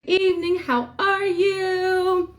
evening. How are you?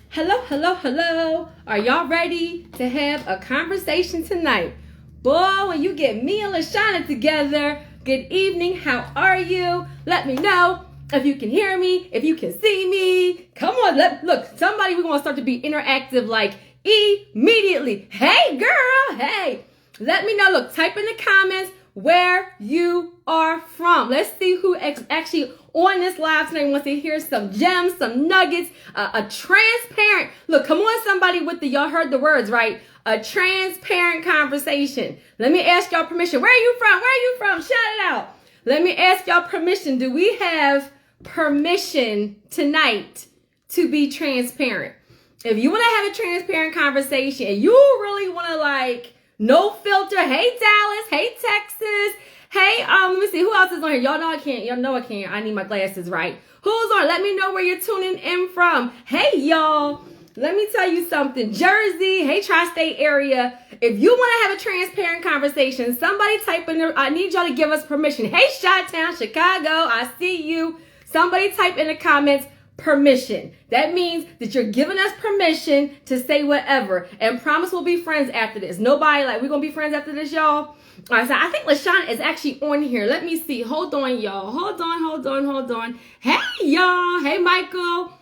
Hello, hello, hello. Are y'all ready to have a conversation tonight? Boy, when you get me and LaShana together, good evening. How are you? Let me know if you can hear me, if you can see me. Come on, look, somebody, we're going to start to be interactive like immediately. Hey, girl, hey. Let me know. Look, type in the comments where you are from. Let's see who actually on this live tonight wants to hear some gems, some nuggets, a transparent, look, come on somebody with the, y'all heard the words, right? A transparent conversation. Let me ask y'all permission. Where are you from? Where are you from? Shout it out. Let me ask y'all permission. Do we have permission tonight to be transparent? If you want to have a transparent conversation and you really want to like, no filter. Hey, Dallas. Hey, Texas. Hey, let me see. Who else is on here? Y'all know I can't. Y'all know I can't. I need my glasses right. Who's on? Let me know where you're tuning in from. Hey, y'all. Let me tell you something. Jersey. Hey, tri-state area. If you want to have a transparent conversation, somebody type in there. I need y'all to give us permission. Hey, Chi-Town, Chicago. I see you. Somebody type in the comments. Permission. That means that you're giving us permission to say whatever. And promise we'll be friends after this. Nobody like, we're going to be friends after this, y'all. All right, so I think LaShana is actually on here. Let me see. Hold on, y'all. Hold on. Hey, y'all. Hey, Michael.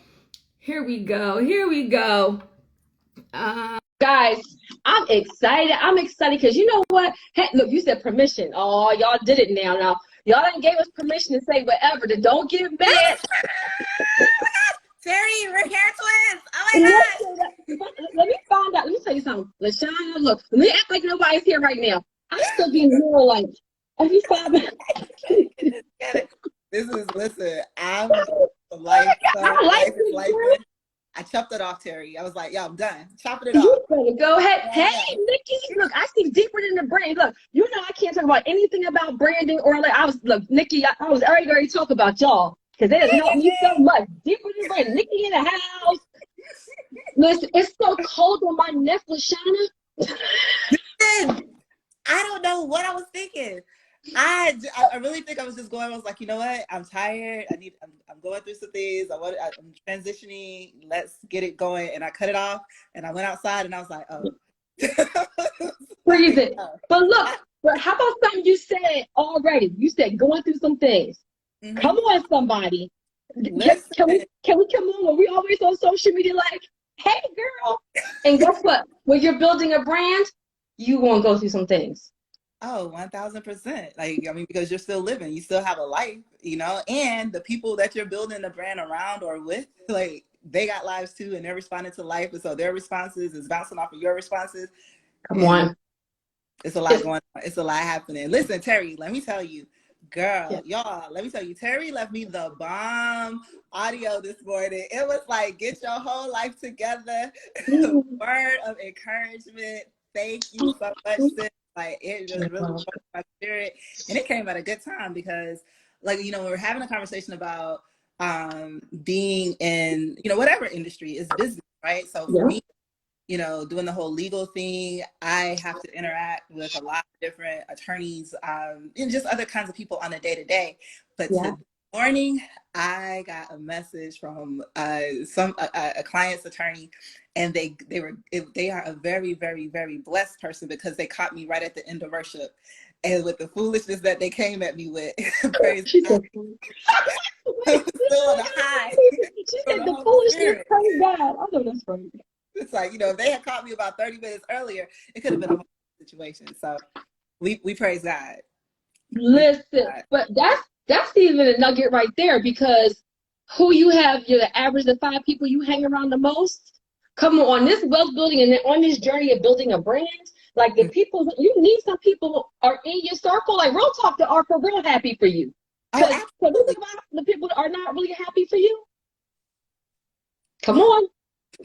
Here we go. Guys, I'm excited because you know what? Hey, look, you said permission. Oh, y'all did it now. Now, y'all done gave us permission to say whatever. Then don't get mad. Terri, we're hair twins. Oh my God. Let me find out. Let me tell you something. LaShana, look, let me act like nobody's here right now. I'm still being real like, have you found out? Listen, I'm life. I chopped it off, Terri. I was like, yo, I'm done. Chopping it off. You better go ahead. Hey, Nikki, look, I see deeper than the brand. Look, you know I can't talk about anything about branding or like, Nikki, I was already going to talk about y'all. Because it has helped me so much. Deeper than brand. Nikki in the house. Listen, it's so cold on my neck, LaShana. I don't know what I was thinking. I really think I was just going. I was like, you know what? I'm tired. I'm going through some things. I'm transitioning. Let's get it going. And I cut it off. And I went outside. And I was like, oh. Freezing. But look. But how about something you said already? You said going through some things. Mm-hmm. Come on, somebody. Can we come on when we always on social media like, hey, girl. And guess what? When you're building a brand, you won't go through some things. Oh, 1000%. Like, I mean, because you're still living, you still have a life, you know, and the people that you're building the brand around or with, like, they got lives too, and they're responding to life. And so their responses is bouncing off of your responses. Come on. It's a lot going on. It's a lot happening. Listen, Terri, let me tell you, girl, y'all, let me tell you, Terri left me the bomb audio this morning. It was like, get your whole life together. Word of encouragement. Thank you so much, sis. Like, it just really broke my spirit. And it came at a good time because, like, you know, when we're having a conversation about being in, you know, whatever industry is business, right? So for me, you know, doing the whole legal thing, I have to interact with a lot of different attorneys and just other kinds of people on a day-to-day. But this morning, I got a message from a client's attorney, and they are a very, very, very blessed person because they caught me right at the end of worship. And with the foolishness that they came at me with, praise God. I'm still on a high. She said the foolishness, praise God. I know that's right. It's like, you know, if they had caught me about 30 minutes earlier, it could have been a whole situation. So we praise God. Listen, but that's even a nugget right there, because who you have, you're the average of 5 people you hang around the most. Come on this wealth building and on this journey of building a brand, like the people, you need some people are in your circle, like real talk, that are for real happy for you. Because the people that are not really happy for you. Come on.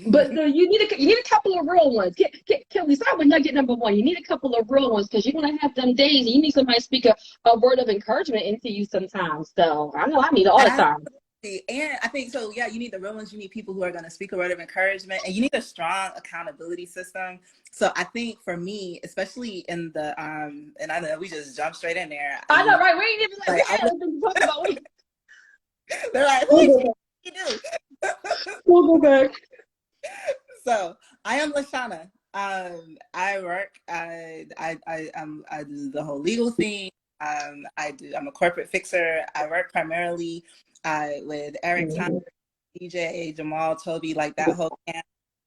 But you need a couple of real ones. Can we start with nugget number 1? You need a couple of real ones because you're gonna have them days and you need somebody to speak a word of encouragement into you sometimes. So I know I need it all the time. And I think so, yeah, you need the real ones. You need people who are going to speak a word of encouragement, and you need a strong accountability system. So I think for me, especially in the and I know we just jumped straight in there. I know, right? We ain't even talk about they're like, what you Okay. So I am LaShana. I work. I do the whole legal thing. I'm a corporate fixer. I work primarily with Eric, Tom, DJ, Jamal, Toby, like that whole camp.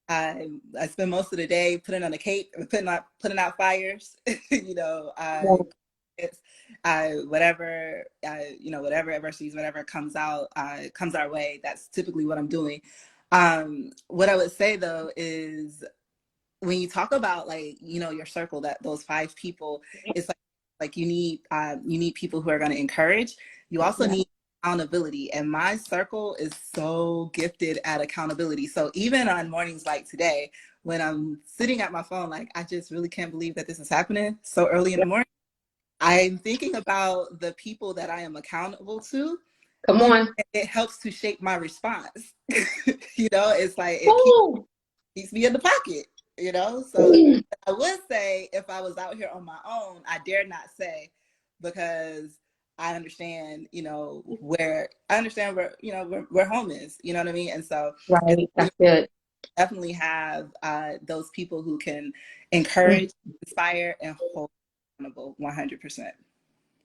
I spend most of the day putting on a cape, putting out fires. You know, it's whatever whatever adversities, whatever comes our way. That's typically what I'm doing. What I would say though is when you talk about like your circle, that those 5 people, it's like you need people who are going to encourage. You also need accountability, and my circle is so gifted at accountability. So even on mornings like today, when I'm sitting at my phone, like I just really can't believe that this is happening so early in the morning, I'm thinking about the people that I am accountable to. Come on. It helps to shape my response. It's like keeps me in the pocket. So I would say if I was out here on my own, I dare not say, because I understand, where home is, you know what I mean? And so That's good. definitely have those people who can encourage, inspire, and hold accountable 100%.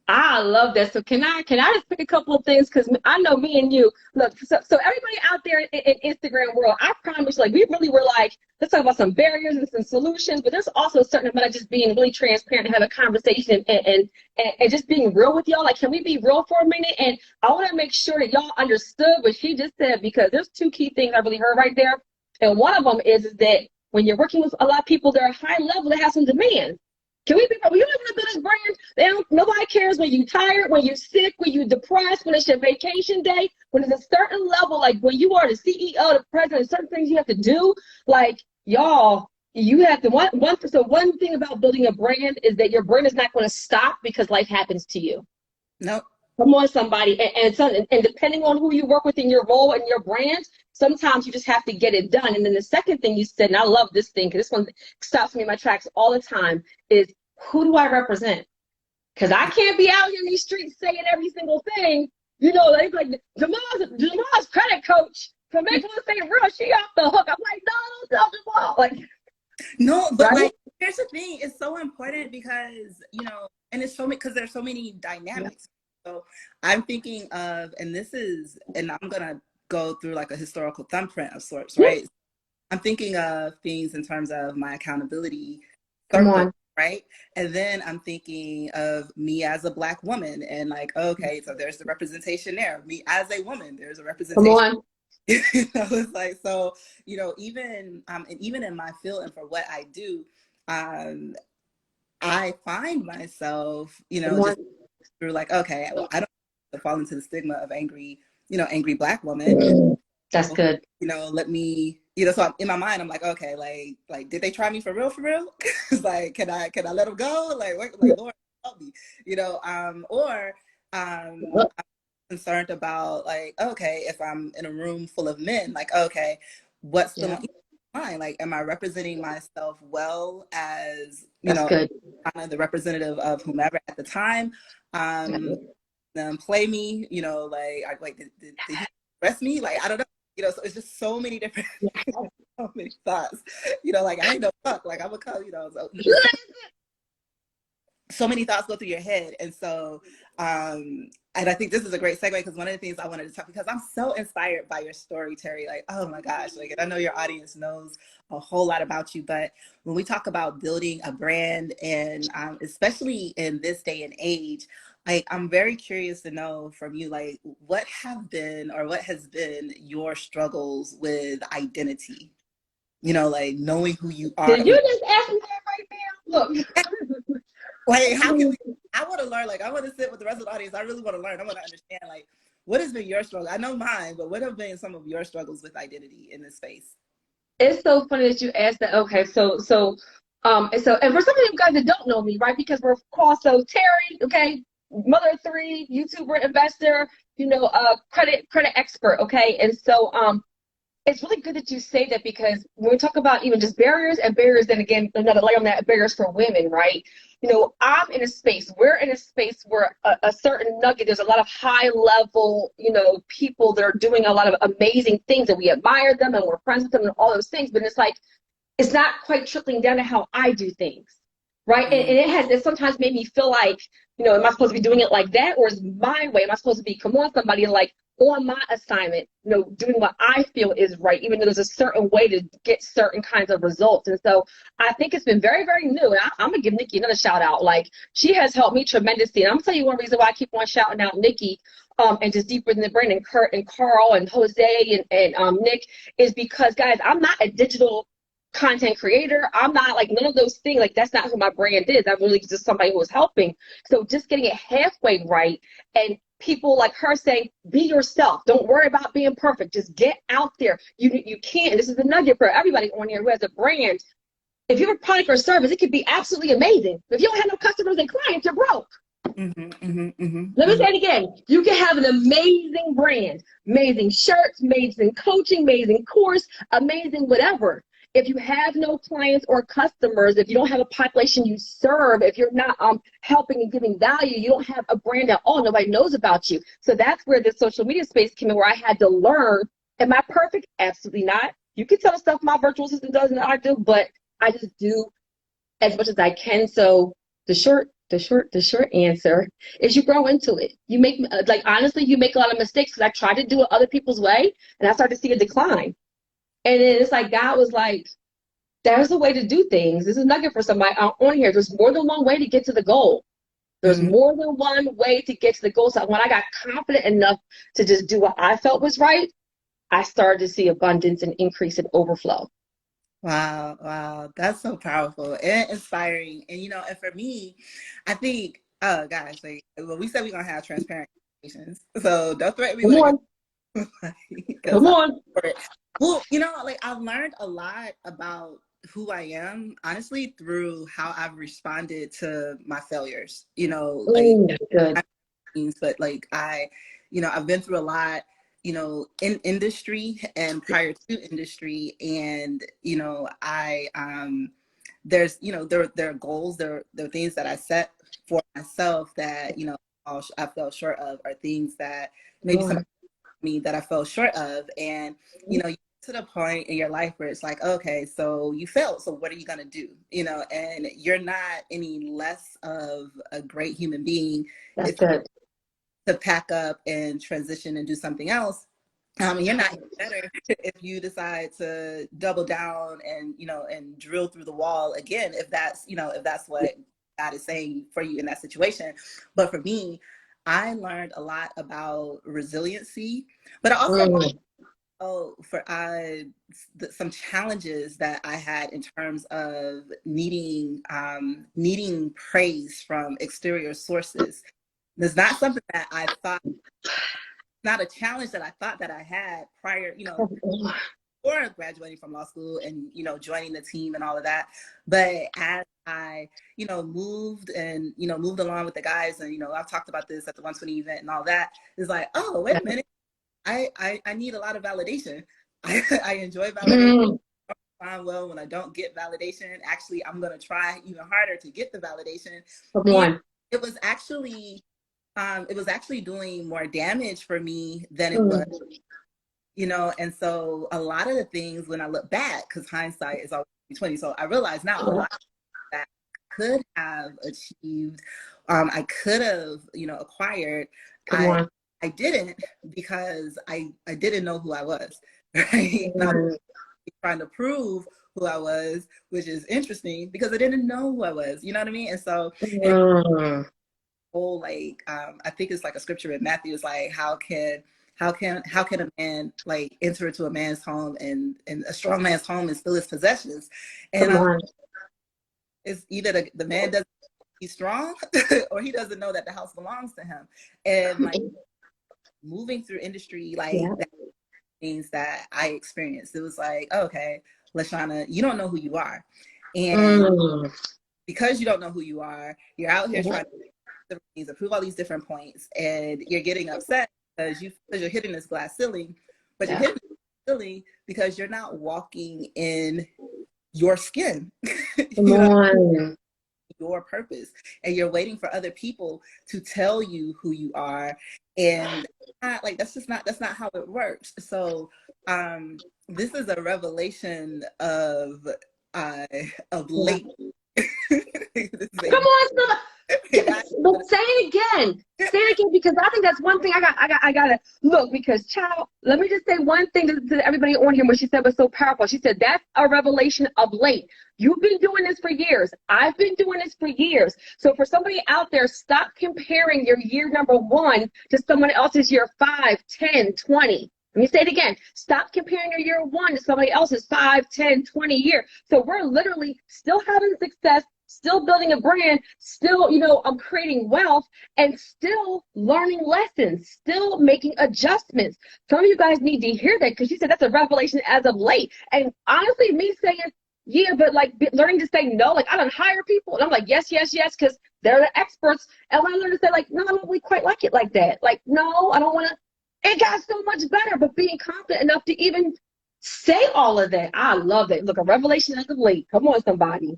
I love that. So can I just pick a couple of things? Because I know me and you, look, so everybody out there in Instagram world, I promise, like, we really were like, let's talk about some barriers and some solutions, but there's also a certain amount of just being really transparent and have a conversation and just being real with y'all. Like, can we be real for a minute? And I want to make sure that y'all understood what she just said, because there's 2 key things I really heard right there. And one of them is that when you're working with a lot of people that are high level, that have some demands. Can we be? You live in a business brand. Nobody cares when you're tired, when you're sick, when you're depressed, when it's your vacation day. When it's a certain level, like when you are the CEO, the president, certain things you have to do. Like y'all, you have to one thing about building a brand is that your brand is not going to stop because life happens to you. Nope. Come on, somebody, and depending on who you work with in your role and your brand, sometimes you just have to get it done. And then the second thing you said, and I love this thing because this one stops me in my tracks all the time, is who do I represent? Because I can't be out here in these streets saying every single thing. Like Jamal's credit coach for making us say real. She off the hook. I'm like, no, don't tell Jamal. Like, no, but right? like, here's the thing. It's so important because and it's so many, because there's so many dynamics. So I'm thinking of, and I'm gonna go through like a historical thumbprint of sorts, right? I'm thinking of things in terms of my accountability circle, right? And then I'm thinking of me as a Black woman, and like, okay, so there's the representation there. Me as a woman, there's a representation. It's like, so even and even in my field and for what I do, I find myself, just through like, okay, well, I don't fall into the stigma of angry Black woman. That's good. Let me, so in my mind, I'm like, okay, like, did they try me for real? It's like, can I let them go? Like, Lord, help me, or I'm concerned about like, okay, if I'm in a room full of men, like, okay, what's the line? Like, am I representing myself well as, good. kind of the representative of whomever at the time? Play me, like, did he dress me? Like, I don't know, so it's just so many different, so many thoughts, like, I ain't no fuck, like, I'm a call, so many thoughts go through your head. And so, and I think this is a great segue, because one of the things I wanted to talk, because I'm so inspired by your story, Terri, like, oh my gosh, like, and I know your audience knows a whole lot about you, but when we talk about building a brand, and especially in this day and age, like, I'm very curious to know from you, like, what has been your struggles with identity? Like, knowing who you are. Did you just ask me that right now? Look. Like, how can we? I want to learn. Like, I want to sit with the rest of the audience. I really want to learn. I want to understand, like, what has been your struggle? I know mine, but what have been some of your struggles with identity in this space? It's so funny that you asked that. Okay, so and for some of you guys that don't know me, right? Because we're called Terri, okay, mother of 3, YouTuber, investor, credit expert, okay, and so it's really good that you say that, because when we talk about even just barriers and barriers, then again, another layer on that, barriers for women, right? We're in a space where a certain nugget, there's a lot of high level, people that are doing a lot of amazing things, and we admire them and we're friends with them and all those things. But it's like, it's not quite trickling down to how I do things, right? And it sometimes made me feel like, am I supposed to be doing it like that, or is my way? Am I supposed to be, come on, somebody, like on my assignment, doing what I feel is right, even though there's a certain way to get certain kinds of results. And so I think it's been very, very new. And I'm gonna give Nikki another shout out. Like, she has helped me tremendously. And I'm gonna tell you one reason why I keep on shouting out Nikki, and just deeper than the brain, and Kurt and Carl and Jose and Nick, is because, guys, I'm not a digital content creator. I'm not like none of those things. Like, that's not who my brand is. I'm really just somebody who is helping. So just getting it halfway right, and people like her saying, be yourself. Don't worry about being perfect. Just get out there. You can't. This is the nugget for everybody on here who has a brand. If you have a product or service, it could be absolutely amazing. But if you don't have no customers and clients, you're broke. Let me say it again. You can have an amazing brand, amazing shirts, amazing coaching, amazing course, amazing whatever. If you have no clients or customers, if you don't have a population you serve, if you're not helping and giving value, you don't have a brand at all. Nobody knows about you. So that's where the social media space came in, where I had to learn. Am I perfect? Absolutely not. You can tell stuff my virtual assistant does and I do, but I just do as much as I can. So the short answer is you grow into it. You make, like, honestly, you make a lot of mistakes, because I tried to do it other people's way and I started to see a decline. And then it's like, God was like, there's a way to do things. This is a nugget for somebody on here. There's more than one way to get to the goal. There's more than one way to get to the goal. So when I got confident enough to just do what I felt was right, I started to see abundance and increase and overflow. Wow. That's so powerful and inspiring. And, and for me, I think, oh gosh, like, well, we said we're going to have transparent conversations. So don't threaten me with it. Come on. Well, like, I've learned a lot about who I am, honestly, through how I've responded to my failures, Good. But like, I've been through a lot, in industry and prior to industry. And, there's, there are goals, there are things that I set for myself that, I fell short of, or things that maybe some me that I fell short of. And, you get to the point in your life where it's like, okay, so you failed. So what are you going to do? And you're not any less of a great human being. That's good. To pack up and transition and do something else. You're not better if you decide to double down and, and drill through the wall again, if that's what God is saying for you in that situation. But for me, I learned a lot about resiliency, but I also some challenges that I had in terms of needing praise from exterior sources. It's not something that I thought, not a challenge that I thought that I had prior, before graduating from law school and, joining the team and all of that. But as I, moved along with the guys, and, I've talked about this at the 120 event and all that, it's like, oh, wait a minute. I need a lot of validation. I enjoy validation. Well, when I don't get validation, actually, I'm going to try even harder to get the validation. It was actually doing more damage for me than it was, and so a lot of the things, when I look back, because hindsight is always 20, so I realize now a lot that I could have achieved, I could have, acquired, I didn't, because I didn't know who I was, right? And I'm trying to prove who I was, which is interesting because I didn't know who I was, you know what I mean? And so I think it's like a scripture in Matthew, is like, how can a man like enter into a man's home and a strong man's home and steal his possessions? And it's either the man doesn't, he's strong or he doesn't know that the house belongs to him. And like moving through industry, like that things that I experienced, it was like, okay, LaShana, you don't know who you are. And because you don't know who you are, you're out here trying to prove all these different points, and you're getting upset because you're hitting this glass ceiling, but you're hitting fulfilling because you're not walking in your skin. Come on. Your purpose, and you're waiting for other people to tell you who you are, and that's not how it works. So this is a revelation of late. Come on, but say it again. Say it again, because I think that's one thing I gotta look, because child, let me just say one thing to everybody on here. What she said was so powerful. She said that's a revelation of late. You've been doing this for years. I've been doing this for years. So for somebody out there, stop comparing your year number 1 to someone else's year 5, 10, 20. Let me say it again. Stop comparing your year 1 to somebody else's 5, 10, 20 year. So we're literally still having success, still building a brand, still, I'm creating wealth, and still learning lessons, still making adjustments. Some of you guys need to hear that, because she said that's a revelation as of late. And honestly, me saying, yeah, but like learning to say no, like I don't hire people, and I'm like, yes, because they're the experts. And when I learn to say like, no, I don't really quite like it like that. Like, no, I don't want to. It got so much better, but being confident enough to even say all of that, I love it. Look, a revelation as of late. Come on, somebody.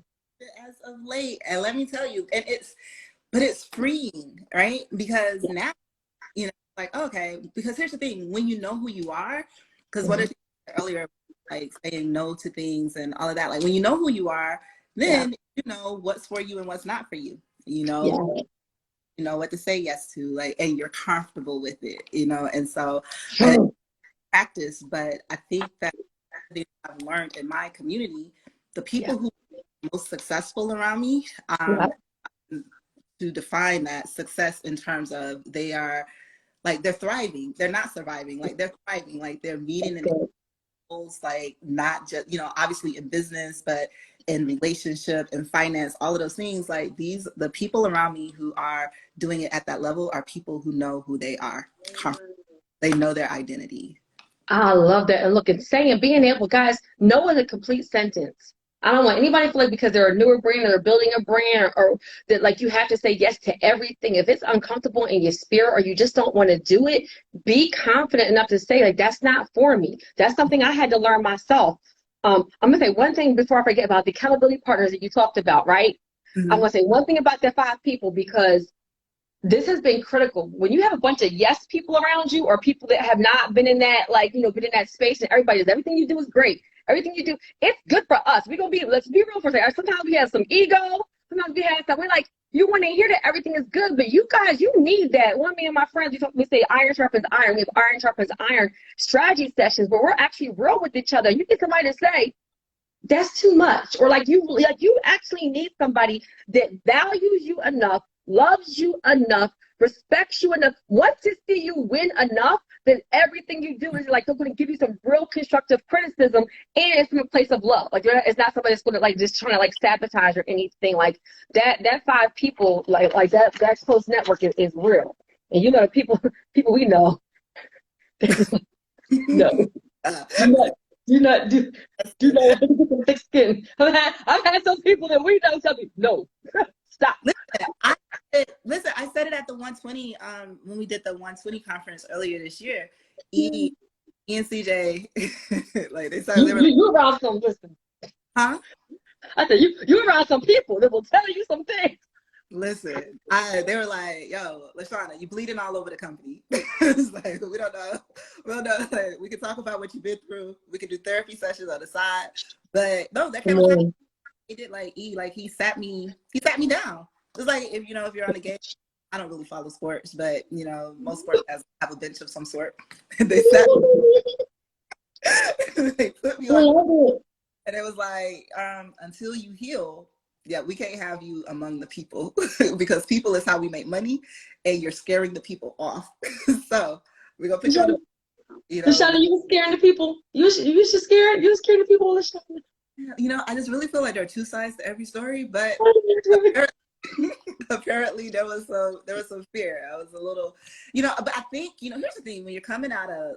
As of late, and let me tell you, and it's freeing, right? Because now, like, okay, because here's the thing: when you know who you are, because what I said earlier, like saying no to things and all of that, like when you know who you are, then you know what's for you and what's not for you. You know what to say yes to, like, and you're comfortable with it, and so practice. But I think that I've learned in my community, the people who are most successful around me, to define that success in terms of they are like they're thriving, they're not surviving, like they're thriving, like they're meeting the goals, like not just obviously in business, but in relationship and finance, all of those things. Like the people around me who are doing it at that level are people who know who they are. They know their identity. I love that. And look, it's saying, being able, guys, no is a complete sentence. I don't want anybody to feel like because they're a newer brand or they're building a brand or that like you have to say yes to everything. If it's uncomfortable in your spirit or you just don't want to do it, be confident enough to say like, that's not for me. That's something I had to learn myself. I'm going to say one thing before I forget about the accountability partners that you talked about, right? I'm going to say one thing about the 5 people, because this has been critical. When you have a bunch of yes people around you or people that have not been in that, like, been in that space and everybody does everything you do is great. Everything you do, it's good for us. Let's be real for a second. Sometimes we have some ego. Sometimes we have some, we're like, you want to hear that everything is good, but you guys, you need that. One of me and my friends, we say iron sharpens iron. We have iron sharpens iron strategy sessions where we're actually real with each other. You get somebody to say, that's too much. Or like you actually need somebody that values you enough, loves you enough, respects you enough, wants to see you win enough, then everything you do is like they're going to give you some real constructive criticism, and it's from a place of love. Like it's not somebody that's going to like just trying to like sabotage or anything like that. That 5 people like that close network is real. And people we know. No. Do not thick skin. I've had some people that we know tell me, no, stop. Listen, I said it at the 120 when we did the 120 conference earlier this year. E and CJ, like they said, you around some, listen. Huh? I said you around some people that will tell you some things. Listen, they were like, yo, LaShana, you bleeding all over the company. It's like, we don't know. Like, we can talk about what you've been through. We can do therapy sessions on the side. But no, that came out. He did like he sat me down. It's like if you're on a game, I don't really follow sports, but most sports have a bench of some sort. They sat they put me on, and it was like, until you heal, we can't have you among the people because people is how we make money, and you're scaring the people off. So we're gonna put you on the, LaShana, you were scaring the people. You should scare the people, LaShana. I just really feel like there are 2 sides to every story, but apparently there was some fear. I was a little, but I think, here's the thing: when you're coming out of,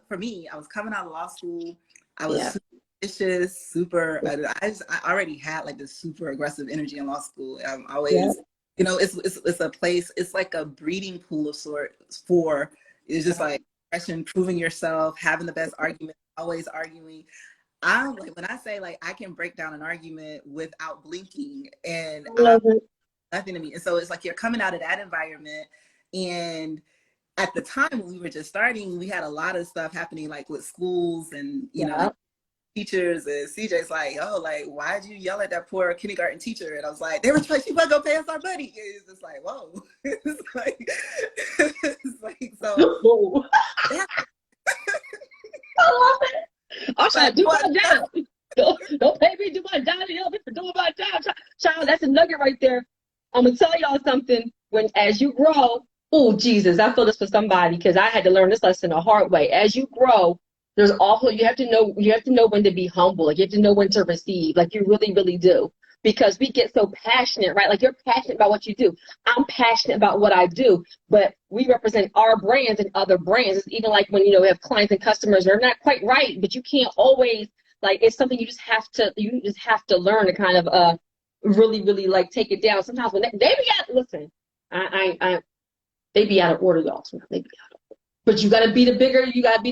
for me, I was coming out of law school. I was super ambitious, super. I already had like this super aggressive energy in law school. I'm always, it's a place. It's like a breeding pool of sorts for. It's just like expression, proving yourself, having the best argument, always arguing. I'm like, when I say like I can break down an argument without blinking, and I love it. nothing to me. And so it's like you're coming out of that environment. And at the time when we were just starting, we had a lot of stuff happening like with schools and you know, teachers, and CJ's like, oh, like, why'd you yell at that poor kindergarten teacher? And I was like, they were trying, she wasn't gonna pay us our money. It's just like, whoa. It's like so yeah. I love it. I'm trying to do my job. Don't pay me to do my job. You help me for doing my job. Child, that's a nugget right there. I'm gonna tell y'all something. When as you grow, oh Jesus, I feel this for somebody because I had to learn this lesson the hard way. As you grow, there's also you have to know when to be humble. Like you have to know when to receive. Like you really, really do. Because we get so passionate, right? Like you're passionate about what you do. I'm passionate about what I do, but we represent our brands and other brands. It's even like when, you know, we have clients and customers, they're not quite right, but you can't always, like, it's something you just have to learn to kind of really, really like take it down. Sometimes when they be out, listen, they be out of order, y'all. They be out of order. But you gotta be the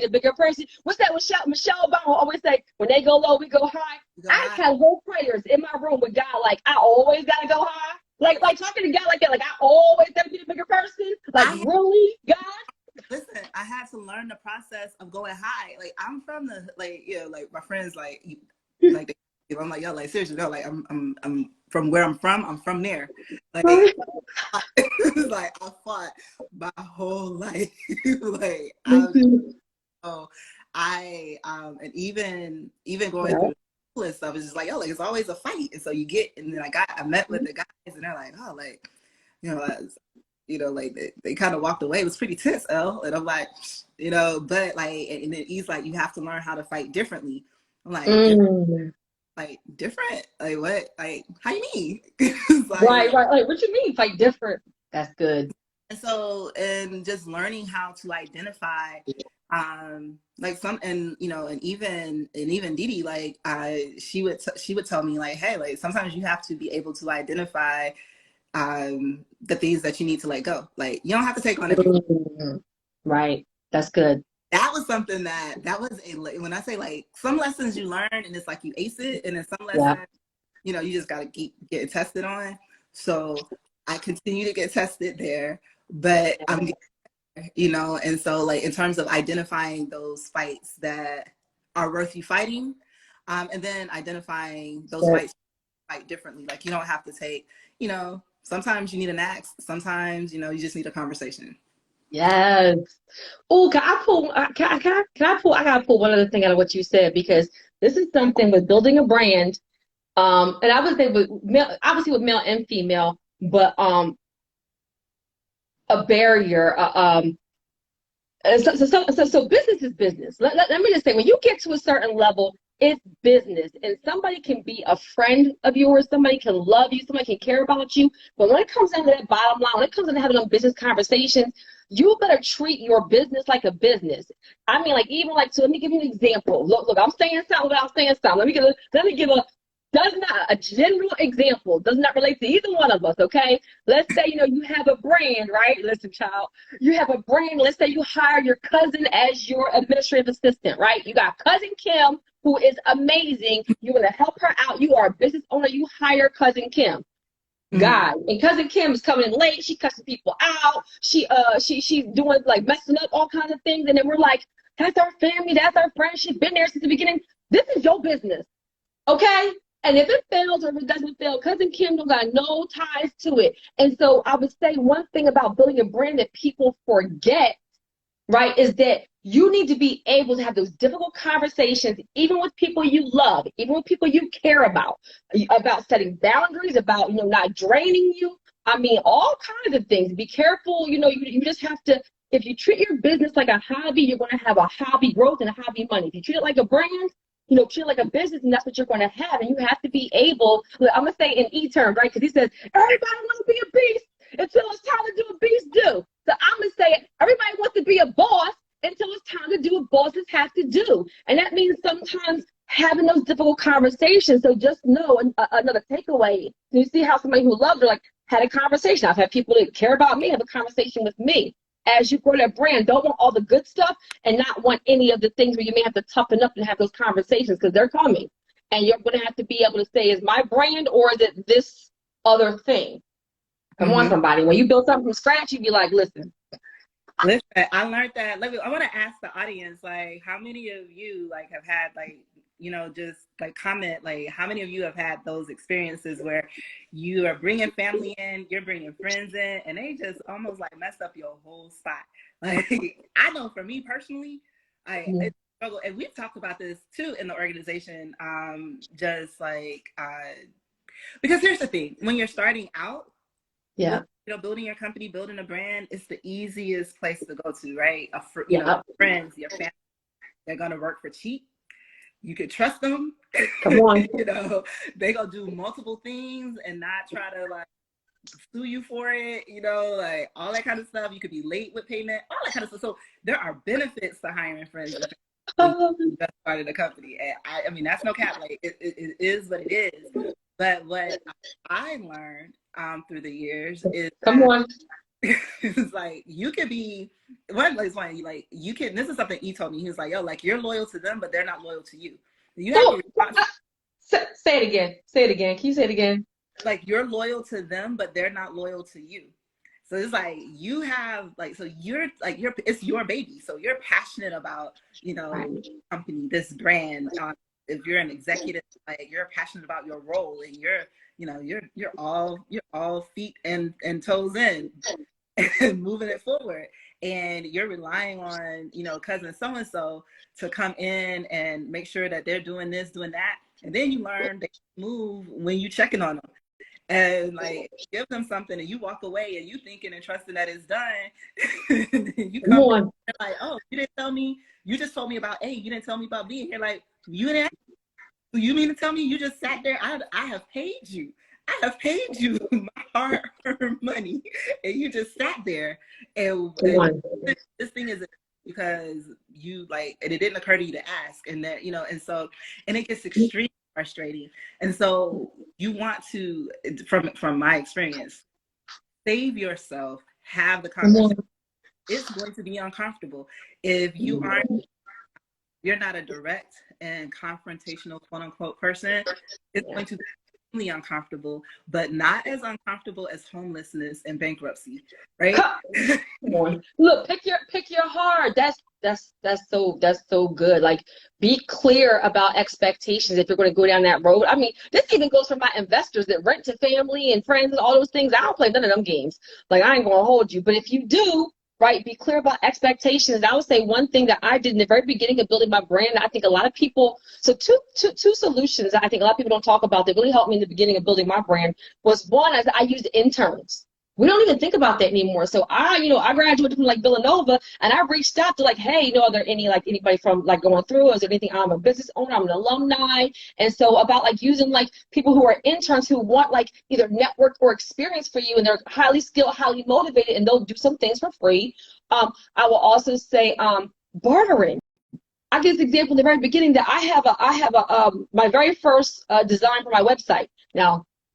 bigger person. What's that Michelle Obama always say? When they go low, we go high. I have whole prayers in my room with God, like I always gotta go high. Like talking to God like that, like I always gotta be the bigger person. Like really, God? Listen, I had to learn the process of going high. Like I'm from the like my friends like I'm like, yo, like seriously, no, like I'm from where I'm from there. Like it's like I fought my whole life. Like and even going through and stuff, it's just like, oh, like it's always a fight. And so you get, and then I met with the guys and they're like, oh, like, like they kind of walked away. It was pretty tense, Elle. And I'm like, but like, and then he's like, you have to learn how to fight differently. I'm like, different? Like what? Like, how you mean? Like, right. Like, what you mean fight different? That's good. And so, and just learning how to identify, like and even Didi, like she would tell me like, hey, like sometimes you have to be able to identify the things that you need to let go. Like you don't have to take on everything. Right. That's good. That was something that was when I say like some lessons you learn and it's like you ace it, and then some lessons, you just got to keep getting tested on. So I continue to get tested there, but I'm, and so like in terms of identifying those fights that are worth you fighting, and then identifying those fights you fight differently. Like you don't have to take, sometimes you need an axe, sometimes, you just need a conversation. Yes. Oh, can I pull? I gotta pull one other thing out of what you said, because this is something with building a brand. And I would say with male, obviously with male and female, but a barrier. So business is business. Let me just say, when you get to a certain level, it's business, and somebody can be a friend of yours, somebody can love you, somebody can care about you. But when it comes down to that bottom line, when it comes down to having them business conversations, you better treat your business like a business. I mean, like even like, so let me give you an example. Look, I'm saying something without saying something. Let me give a general example. Does not relate to either one of us, okay? Let's say, you have a brand, right? Listen, child, you have a brand. Let's say you hire your cousin as your administrative assistant, right? You got cousin Kim, who is amazing. You want to help her out. You are a business owner. You hire cousin Kim. God, and cousin Kim is coming in late. She cussing people out. She's doing like messing up all kinds of things. And then we're like, that's our family. That's our friend. She's been there since the beginning. This is your business, okay? And if it fails or if it doesn't fail, cousin Kim don't got no ties to it. And so I would say one thing about building a brand that people forget, right, is that you need to be able to have those difficult conversations, even with people you love, even with people you care about setting boundaries, about, not draining you. I mean, all kinds of things. Be careful. You just have to, if you treat your business like a hobby, you're going to have a hobby growth and a hobby money. If you treat it like a brand, treat it like a business, and that's what you're going to have. And you have to be able, I'm going to say in E terms, right? Because he says, everybody wants to be a beast until it's time to do what beasts do. So I'm going to say, everybody wants to be a boss until it's time to do what bosses have to do. And that means sometimes having those difficult conversations. So just know another takeaway. You see how somebody who loved her, like, had a conversation. I've had people that care about me have a conversation with me. as you grow that brand. Don't want all the good stuff and not want any of the things where you may have to toughen up and have those conversations, because they're coming. And you're going to have to be able to say, is my brand or is it this other thing? Come on, somebody. When you build something from scratch, you be like, listen, I learned that. I want to ask the audience, like, how many of you like have had like, just like comment, like, how many of you have had those experiences where you are bringing family in, you're bringing friends in, and they just almost like mess up your whole spot. Like, I know for me personally, it's a struggle, and we've talked about this too in the organization. Just like, because here's the thing: when you're starting out, building your company, building a brand, it's the easiest place to go to, right? Friends, your family, they're gonna work for cheap. You could trust them. Come on. They gonna do multiple things and not try to like sue you for it, like all that kind of stuff. You could be late with payment, all that kind of stuff. So there are benefits to hiring friends that's part of the company. And I mean, that's no cap. Like it is what it is. But what I learned through the years is it's like you could be like you can. This is something he told me. He was like, "Yo, like you're loyal to them, but they're not loyal to you. You have to say it again. Say it again. Can you say it again? Like you're loyal to them, but they're not loyal to you. So it's like you have like it's your baby. So you're passionate about company, this brand. If you're an executive, like you're passionate about your role, and you're all feet and toes in and moving it forward, and you're relying on cousin so and so to come in and make sure that they're doing this, doing that, and then you learn they move when you checking on them. And like give them something, and you walk away, and you thinking and trusting that it's done. And you come on. Like, oh, you didn't tell me. You just told me about A. You didn't tell me about B. And you're like, you didn't. You mean to tell me you just sat there? I have paid you. I have paid you my hard-earned money, and you just sat there. And this thing is because you like, and it didn't occur to you to ask, and that and it gets extremely frustrating. And so you want to, from my experience, save yourself, have the conversation. It's going to be uncomfortable if you're not a direct and confrontational quote unquote person. It's going to be extremely uncomfortable, but not as uncomfortable as homelessness and bankruptcy, right? Look, pick your heart. That's so good. Like, be clear about expectations if you're going to go down that road. I mean, this even goes for my investors that rent to family and friends and all those things. I don't play none of them games. Like, I ain't going to hold you. But if you do, right, be clear about expectations. I would say one thing that I did in the very beginning of building my brand, I think a lot of people, so two solutions I think a lot of people don't talk about that really helped me in the beginning of building my brand was, one, is I used interns. We don't even think about that anymore. So I graduated from like Villanova, and I reached out to like, hey, are there anybody from like going through? Is there anything? I'm a business owner. I'm an alumni. And so about like using like people who are interns who want like either network or experience for you, and they're highly skilled, highly motivated, and they'll do some things for free. I will also say bartering. I give this example in the very beginning that I have my very first design for my website.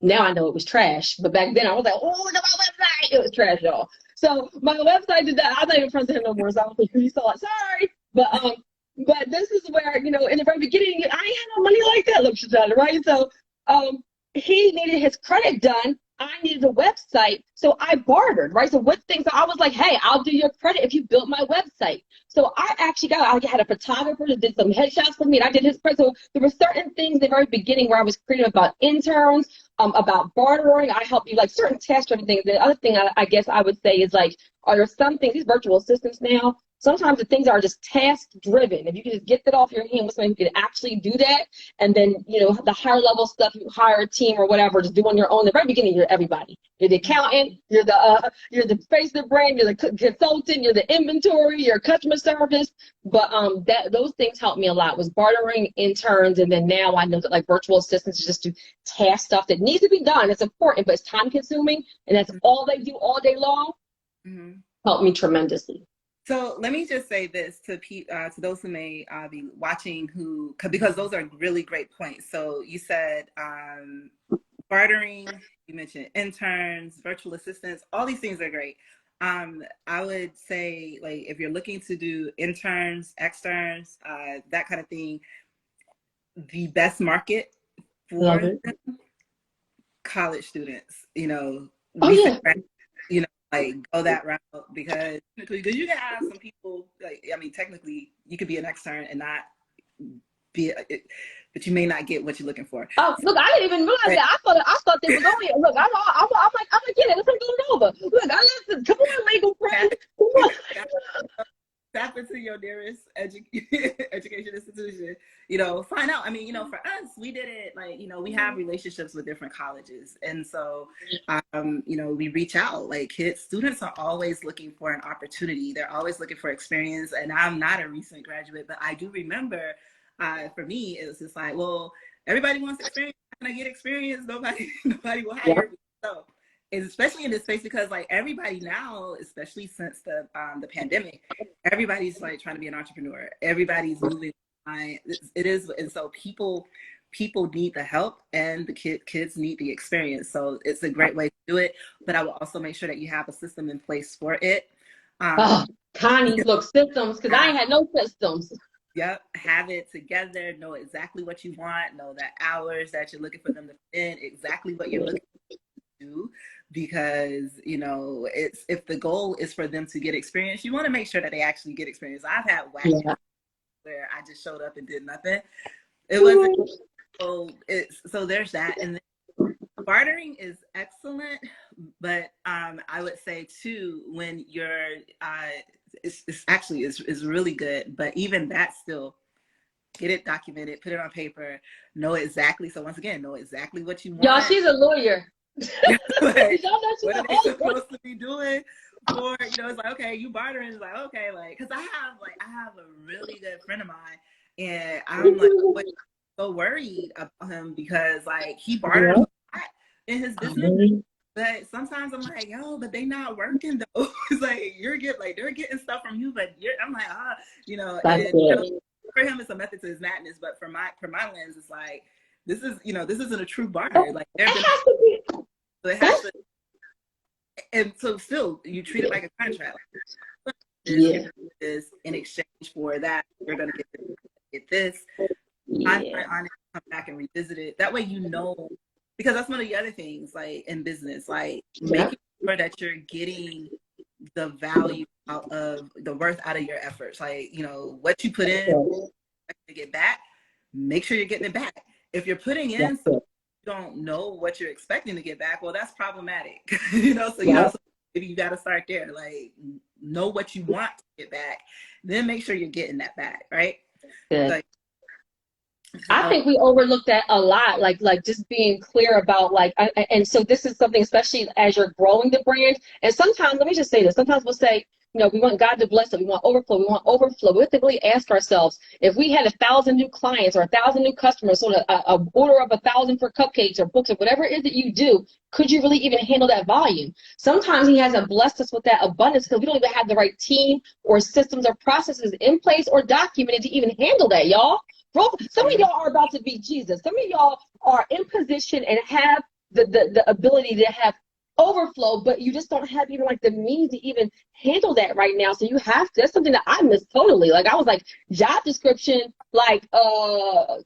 Now I know it was trash, but back then I was like, oh, look at my website. It was trash, y'all. So my website did that. I'm not even friends with him no more, so I don't think he saw it. Sorry. But this is where, in the very beginning, I ain't had no money like that, LaShana, right? So he needed his credit done. I needed a website, so I bartered, right? So I was like, hey, I'll do your credit if you build my website. So I had a photographer that did some headshots for me, and I did his credit. So there were certain things in the very beginning where I was creative about interns, about bartering. I helped you like certain tasks or things. The other thing I guess I would say is like, are there some things, these virtual assistants now, sometimes the things are just task driven. If you can just get that off your hand with somebody who can actually do that, and then the higher level stuff, you hire a team or whatever, just do on your own. In the very beginning, you're everybody. You're the accountant, you're the face of the brand, you're the consultant, you're the inventory, you're customer service. But those things helped me a lot, was bartering, interns, and then now I know that like virtual assistants just do task stuff that needs to be done. It's important, but it's time consuming, and that's all they do all day long. Helped me tremendously. So let me just say this to those who may be watching, because those are really great points. So you said bartering, you mentioned interns, virtual assistants, all these things are great. I would say, like, if you're looking to do interns, externs, that kind of thing, the best market Love for it. college students, you know, Oh recent, yeah. you know, like go that route because you can have some people like, I mean, technically you could be an extern and not be, but you may not get what you're looking for. Oh, look, I didn't even realize that. I thought they was on here. Look, I'm gonna get it. Let's get it over. Look, I listen. Come on, legal friends. Come on. Tap into your nearest education institution, you know, find out. I mean, you know, for us, we did it like, you know, we have relationships with different colleges. And so, you know, we reach out, like students are always looking for an opportunity. They're always looking for experience. And I'm not a recent graduate, but I do remember for me, it was just like, well, everybody wants experience. When I get experience, nobody will hire me. So, especially in this space, because like everybody now, especially since the pandemic, everybody's like trying to be an entrepreneur. Everybody's moving. It is, and so people need the help, and the kids need the experience. So it's a great way to do it. But I will also make sure that you have a system in place for it. Connie, look, systems, because I ain't had no systems. Yep, have it together. Know exactly what you want. Know the hours that you're looking for them to fit in. Exactly what you're looking to do. Because, you know, it's, if the goal is for them to get experience, you want to make sure that they actually get experience. I've had where I just showed up and did nothing. It wasn't. So there's that. And then bartering is excellent, but I would say too, when you're it's actually is really good, but even that still, get it documented, put it on paper, know exactly. So once again, know exactly what you want. Y'all, she's a lawyer. Like, what are they supposed to be doing for, you know, it's like, okay, you bartering, is like, okay, like, because I have a really good friend of mine, and I'm like so worried about him because like he barters a lot in his business, but sometimes I'm like, yo, but they not working though. It's like they're getting stuff from you, but I'm like, you know, for him it's a method to his madness, but for my lens, it's like, this is, you know, this isn't a true barter. Like so it has to, and so still you treat it like a contract. Is in exchange for that, you're gonna get this. I'm on it, come back and revisit it. That way, you know, because that's one of the other things, like in business, like making sure that you're getting the value out of the worth out of your efforts. Like, you know, what you put in to get back, make sure you're getting it back. If you're putting in something you don't know what you're expecting to get back, well, that's problematic. You know, so you know, so maybe you got to start there. Like, know what you want to get back, then make sure you're getting that back, right? Good. Like, I think we overlook that a lot, like just being clear about like, and so this is something, especially as you're growing the brand. And sometimes, let me just say this, sometimes we'll say, you know, we want God to bless it. We want overflow. We have to really ask ourselves, if we had 1,000 new clients or 1,000 new customers, so a order of 1,000 for cupcakes or books or whatever it is that you do, could you really even handle that volume? Sometimes he hasn't blessed us with that abundance because we don't even have the right team or systems or processes in place or documented to even handle that, y'all. Some of y'all are about to be Jesus. Some of y'all are in position and have the ability to have overflow, but you just don't have even like the means to even handle that right now. So you have to, that's something that I missed totally. Like I was like, job description, like SOPs,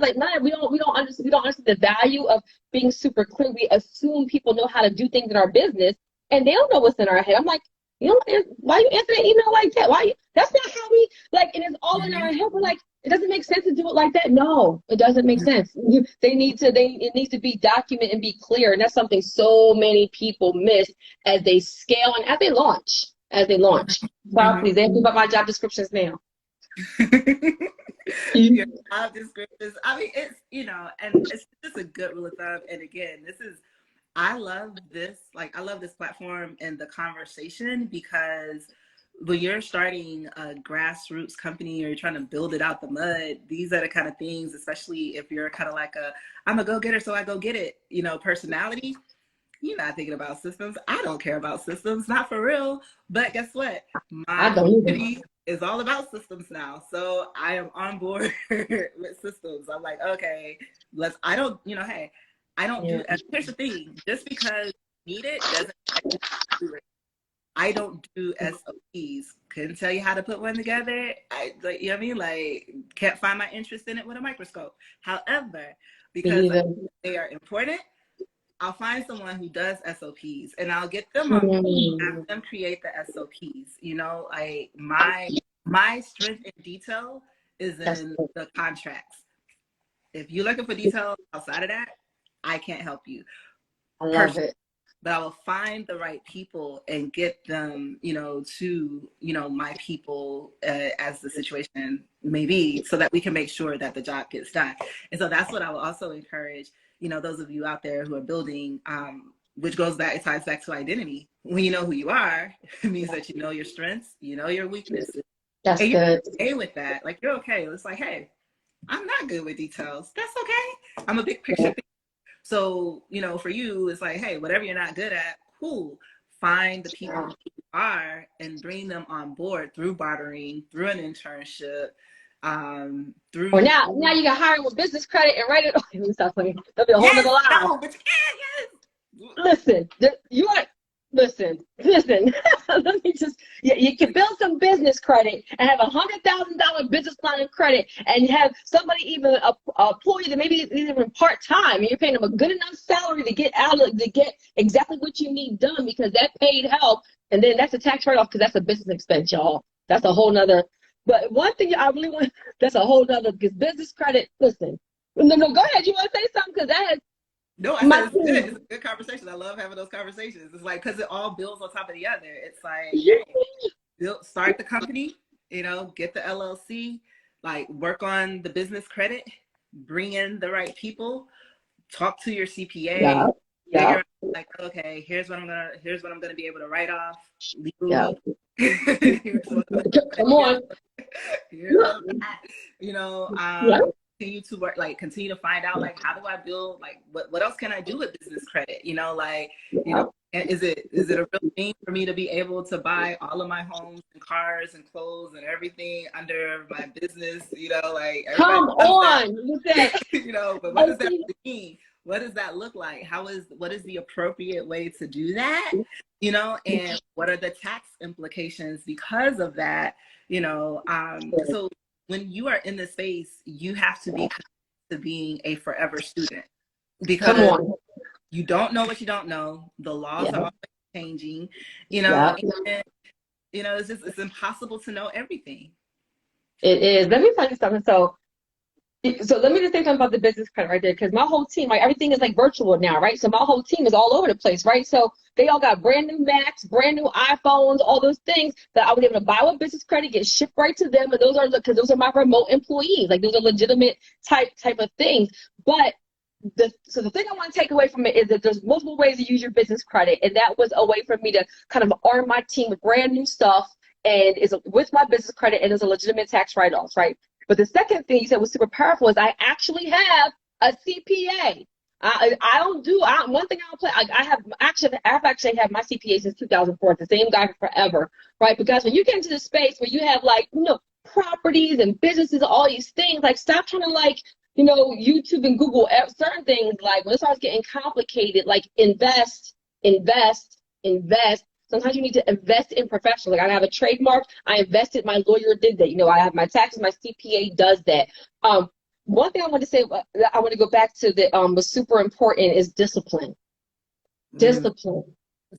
like we don't understand the value of being super clear. We assume people know how to do things in our business and they don't know what's in our head. I'm like, you know, why you answer that email like that? That's not how we, like, and it's all in our head. We're like, it doesn't make sense to do it like that. No, it doesn't make sense. It needs to be documented and be clear. And that's something so many people miss as they scale and as they launch. Bob, please ask me about my job descriptions now. Your job descriptions. I mean, it's, you know, and it's just a good rule of thumb. And again, I love this platform and the conversation, because when you're starting a grassroots company or you're trying to build it out the mud, these are the kind of things, especially if you're kind of like I'm a go-getter, so I go get it, you know, personality. You're not thinking about systems. I don't care about systems, not for real. But guess what? My community is all about systems now. So I am on board with systems. I'm like, okay, I don't do, here's the thing, just because you need it doesn't do it. I don't do SOPs. Couldn't tell you how to put one together. I like, you know what I mean? Like, can't find my interest in it with a microscope. However, because they are important, I'll find someone who does SOPs and I'll get them on, have them create the SOPs. You know, like my strength in detail is in the contracts. If you're looking for details outside of that, I can't help you. I love it. But I will find the right people and get them, you know, to, you know, my people as the situation may be, so that we can make sure that the job gets done. And so that's what I will also encourage, you know, those of you out there who are building, which goes back, it ties back to identity. When you know who you are, it means that you know your strengths, you know your weaknesses. That's and good. You're okay with that. Like, you're okay. It's like, hey, I'm not good with details. That's okay. I'm a big picture. So, you know, for you, it's like, hey, whatever you're not good at, cool. Find the people who you are and bring them on board through bartering, through an internship, through. Well, now you can hire with business credit and write it. Oh, let me stop playing. That'll be a whole nother line. No, but you can, Listen, you are. Listen. Let me just. You can build some business credit and have $100,000 business line of credit, and have somebody even employ you that maybe even part time, and you're paying them a good enough salary to get to get exactly what you need done, because that paid help, and then that's a tax write off because that's a business expense, y'all. That's a whole nother. But one thing I really want, that's a whole nother, because business credit. Listen, no, go ahead. You want to say something? Because that has. No, I said it's good. It's a good conversation. I love having those conversations. It's like, because it all builds on top of the other. It's like, hey, start the company, you know, get the LLC, like work on the business credit, bring in the right people, talk to your CPA, figure out, like, okay, here's what I'm gonna be able to write off legally. Come on. You know, continue to work, like continue to find out, like, how do I build, like, what else can I do with business credit? You know, like, you know, is it a real thing for me to be able to buy all of my homes and cars and clothes and everything under my business? You know, like, come on, you know, but what does that mean? What does that look like? What is the appropriate way to do that? You know, and what are the tax implications because of that? You know, so when you are in this space, you have to be committed to being a forever student, because you don't know what you don't know. The laws are always changing, you know, and, you know, it's impossible to know everything. It is. Let me tell you something. So let me just say something about the business credit right there, because my whole team, like, everything is like virtual now, right? So my whole team is all over the place, right? So they all got brand new Macs, brand new iPhones, all those things that I was able to buy with business credit, get shipped right to them, and those are my remote employees. Like, those are legitimate type of things. But the thing I want to take away from it is that there's multiple ways to use your business credit, and that was a way for me to kind of arm my team with brand new stuff, and is with my business credit, and is a legitimate tax write-off, right? But the second thing you said was super powerful is I actually have a CPA. One thing I don't play. I've actually had my CPA since 2004. It's the same guy forever, right? Because when you get into the space where you have, like, you know, properties and businesses, all these things, like, stop trying to, like, you know, YouTube and Google certain things. Like, when it starts getting complicated, like, invest. Sometimes you need to invest in professionals. Like, I have a trademark. I invested. My lawyer did that. You know, I have my taxes. My CPA does that. One thing I want to say, I want to go back to that was super important, is discipline. Discipline.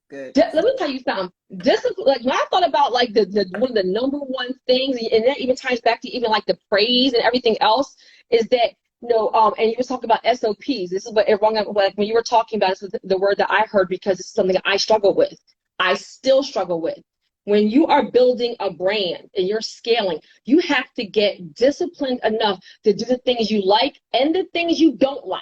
Good. Let me tell you something. Discipline. Like, when I thought about, like, the one of the number one things, and that even ties back to even like the praise and everything else, is that, you know, and you were talking about SOPs. This is what like, when you were talking about, this is the word that I heard, because it's something that I struggle with. I still struggle with. When you are building a brand and you're scaling, you have to get disciplined enough to do the things you like and the things you don't like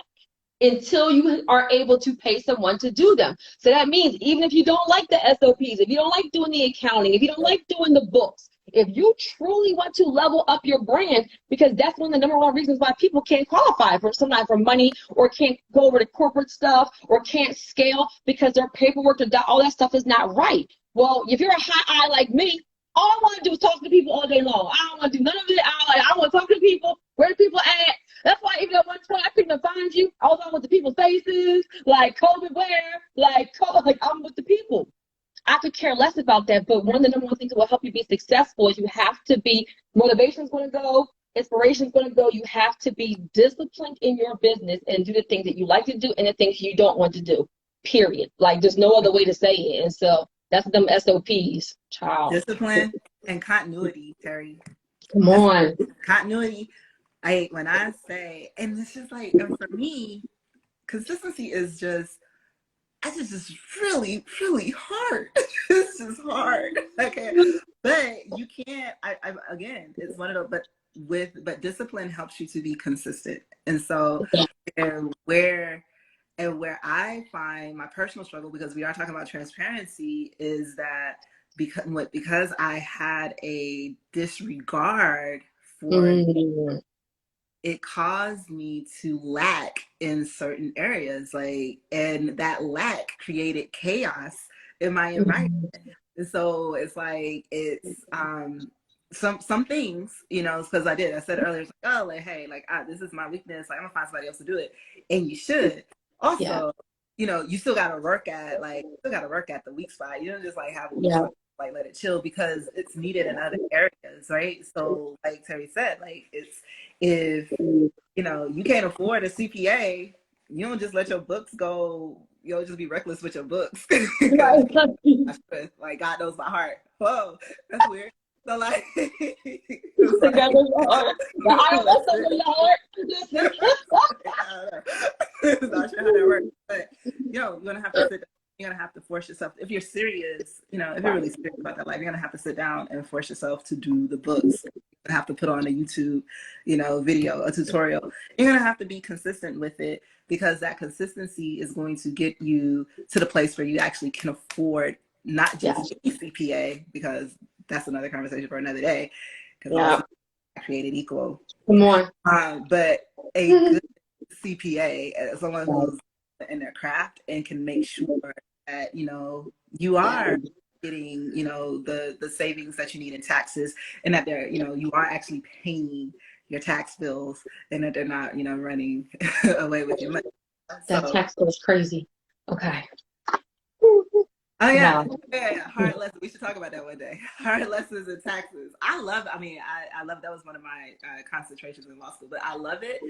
until you are able to pay someone to do them. So that means even if you don't like the SOPs, if you don't like doing the accounting, if you don't like doing the books, if you truly want to level up your brand, because that's one of the number one reasons why people can't qualify for sometimes for money, or can't go over to corporate stuff, or can't scale because their paperwork, all that stuff is not right. Well, if you're a high eye like me, all I want to do is talk to people all day long. I don't want to do none of it. I want to talk to people. Where the people at? That's why even at one point I couldn't find you. All I want the people's faces, like COVID wear, like I'm with the people. I could care less about that. But one of the number one things that will help you be successful is you have to be, motivation is going to go, inspiration is going to go. You have to be disciplined in your business and do the things that you like to do and the things you don't want to do, period. Like, there's no other way to say it. And so that's them SOPs, child. Discipline and continuity, Terry. Come on. Continuity. When I say, and it's just like, and for me, consistency is just really, really hard. It's just hard. Okay. But you can't, again, it's one of those, but discipline helps you to be consistent. And so, and where I find my personal struggle, because we are talking about transparency, is that because I had a disregard for it caused me to lack in certain areas, and that lack created chaos in my environment. And so it's like, it's some things, because I said earlier, it's like, oh, like, hey, like, this is my weakness, like, I'm gonna find somebody else to do it. And you should also, you still gotta work at the weak spot. You don't just like have a weak spot, like let it chill, because it's needed in other areas, right? So like Terri said, like, it's, if you can't afford a CPA, you don't just let your books go. You'll just be reckless with your books. Like, God knows my heart. Whoa, that's weird. So like, God knows my heart. I don't want something Lord. Listen. Not sure how that works, but you're gonna have to sit. You're gonna have to force yourself, if you're serious, if you're really serious about that life, you're gonna have to sit down and force yourself to do the books. You're gonna have to put on a YouTube, video, a tutorial. You're gonna have to be consistent with it, because that consistency is going to get you to the place where you actually can afford not just a CPA, because that's another conversation for another day, because created equal. Come on. But a good CPA, someone who's in their craft and can make sure that you are getting the savings that you need in taxes, and that they're you are actually paying your tax bills, and that they're not running away with your money. That tax bill is crazy. Okay. Oh yeah. Hard lessons. We should talk about that one day. Hard lessons in taxes. I love that was one of my concentrations in law school, but I love it.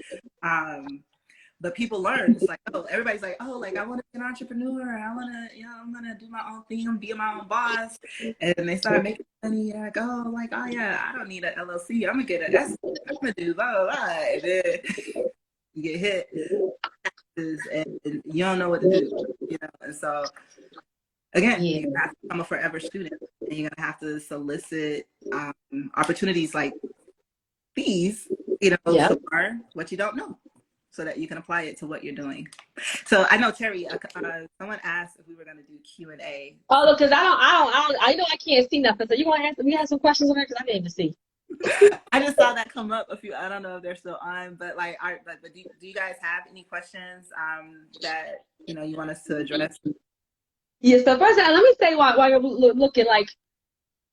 But people learn. It's like, everybody's like, like, I want to be an entrepreneur. I want to, I'm going to do my own thing. I'm be my own boss. And they start making money. And I go, like, oh yeah, I don't need an LLC. I'm going to get an S. I'm going to do blah, blah, blah. And then you get hit and you don't know what to do, And so, again, you have to become a forever student, and you're going to have to solicit opportunities like these, to learn what you don't know, so that you can apply it to what you're doing. So I know, Terri, someone asked if we were going to do Q&A. Oh, look, because I know I can't see nothing. So you want to answer? We have some questions on there, because I can't even see. I just saw that come up a few. I don't know if they're still on, but but do you guys have any questions that you want us to address? Yeah. So first, let me say while you're looking, like,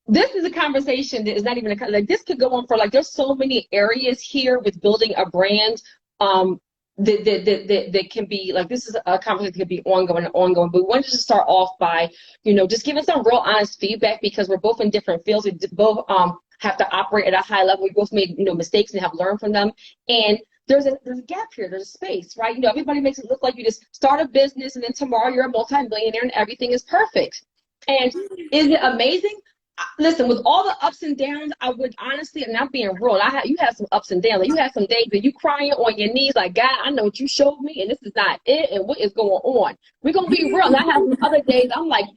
this is a conversation that is not even this could go on for, like, there's so many areas here with building a brand. That can be, like, this is a conversation that could be ongoing, but we wanted to start off by, just giving some real honest feedback, because we're both in different fields. We both have to operate at a high level. We both made, mistakes and have learned from them. And there's a gap here. There's a space, right? Everybody makes it look like you just start a business and then tomorrow you're a multi-millionaire and everything is perfect. And is it amazing? Listen, with all the ups and downs, I would honestly, I'm not being real, you have some ups and downs. Like, you have some days that you crying on your knees, like, God, I know what you showed me, and this is not it, and what is going on? We're going to be real. And I have some other days, I'm like,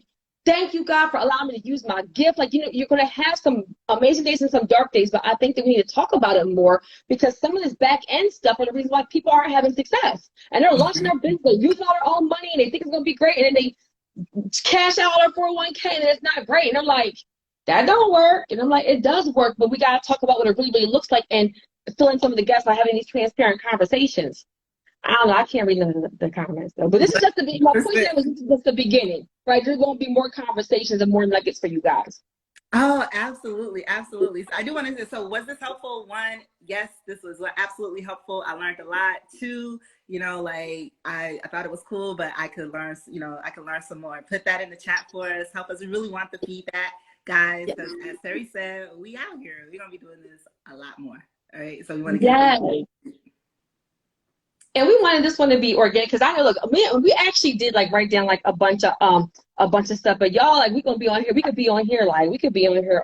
thank you, God, for allowing me to use my gift. Like, you're going to have some amazing days and some dark days, but I think that we need to talk about it more, because some of this back end stuff are the reason why people aren't having success. And they're launching their business, they're using all their own money, and they think it's going to be great, and then they cash out their 401k, and it's not great. And they're like, that don't work. And I'm like, it does work, but we got to talk about what it really, really looks like, and fill in some of the gaps by having these transparent conversations. I don't know. I can't read the comments, though. But this is just my point there was, this is just the beginning, right? There's going to be more conversations and more nuggets for you guys. Oh, absolutely, absolutely. So I do want to say, so was this helpful? One, yes, this was absolutely helpful. I learned a lot. Two, like I thought it was cool, but I could learn, I could learn some more. Put that in the chat for us. Help us. We really want the feedback, guys, Yes. because as Terri said, we out here. We're gonna be doing this a lot more. All right. So we want to keep Yes. it. And we wanted this one to be organic because I know, look, we actually did like write down like a bunch of stuff, but y'all, like, we gonna be on here. We could be on here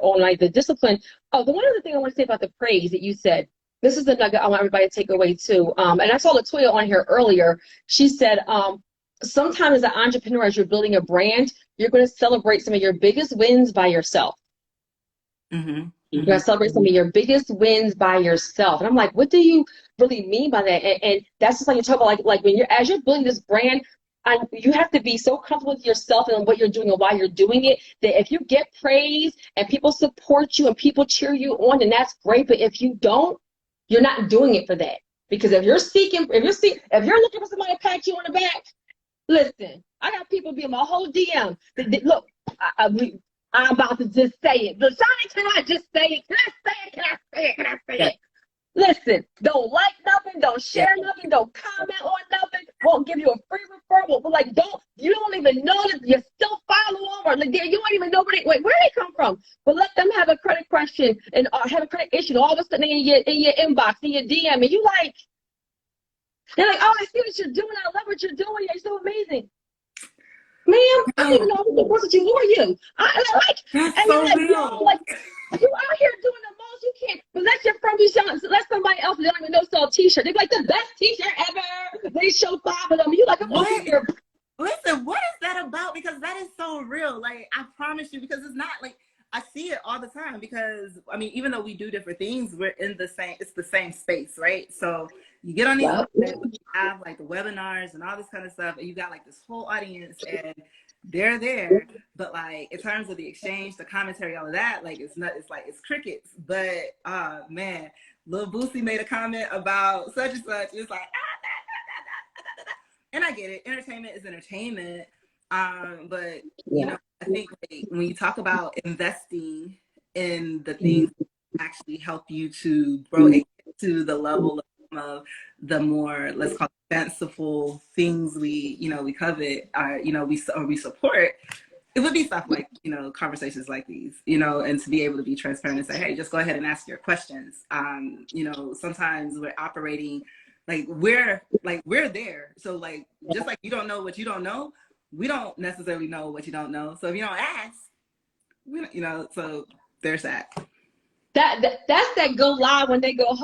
all night. The discipline. Oh, the one other thing I want to say about the praise that you said. This is the nugget I want everybody to take away too. And I saw Latoya on here earlier. She said, sometimes as an entrepreneur, as you're building a brand, you're going to celebrate some of your biggest wins by yourself. Mm-hmm. You're going to celebrate some of your biggest wins by yourself. And I'm like, what do you really mean by that? And that's just like you're talking about, like when as you're building this brand, you have to be so comfortable with yourself and what you're doing and why you're doing it, that if you get praise and people support you and people cheer you on, then that's great. But if you don't, you're not doing it for that. Because if you're looking for somebody to pat you on the back, listen, I got people be in my whole DM. Look, I'm about to just say it. LaShana, can I just say it? Can I say it? Can I say it? Can I say it? Listen, don't like nothing, don't share nothing, don't comment on nothing, won't give you a free referral. But like, you don't even know that you still follow them, or like, you don't even know where they come from. But let them have a credit question and have a credit issue. All of a sudden, in your inbox, in your DM, and they're like, oh, I see what you're doing. I love what you're doing. You're so amazing. Ma'am, I don't even know who was you. Who are you? That's so real. You out here doing the most you can, but let your friend be showing. Let somebody else that don't even know sell a t-shirt. They be like, the best t-shirt ever. They show 5 of them. You like, I'm over here. Listen, what is that about? Because that is so real. Like, I promise you, because it's not like, I see it all the time. Because I mean, even though we do different things, it's the same space, right? So you get on these you have like the webinars and all this kind of stuff, and you got like this whole audience, and they're there, but like in terms of the exchange, the commentary, all of that, like it's crickets. But man, Lil Boosie made a comment about such and such. It's like, and I get it. Entertainment is entertainment. But I think like, when you talk about investing in the things that actually help you to grow to the level of the more, let's call it, fanciful things we covet, we support, it would be stuff like, conversations like these, and to be able to be transparent and say, hey, just go ahead and ask your questions. Sometimes we're operating like we're there. So like, just like you don't know what you don't know, we don't necessarily know what you don't know. So if you don't ask, so there's that. That's that go live when they go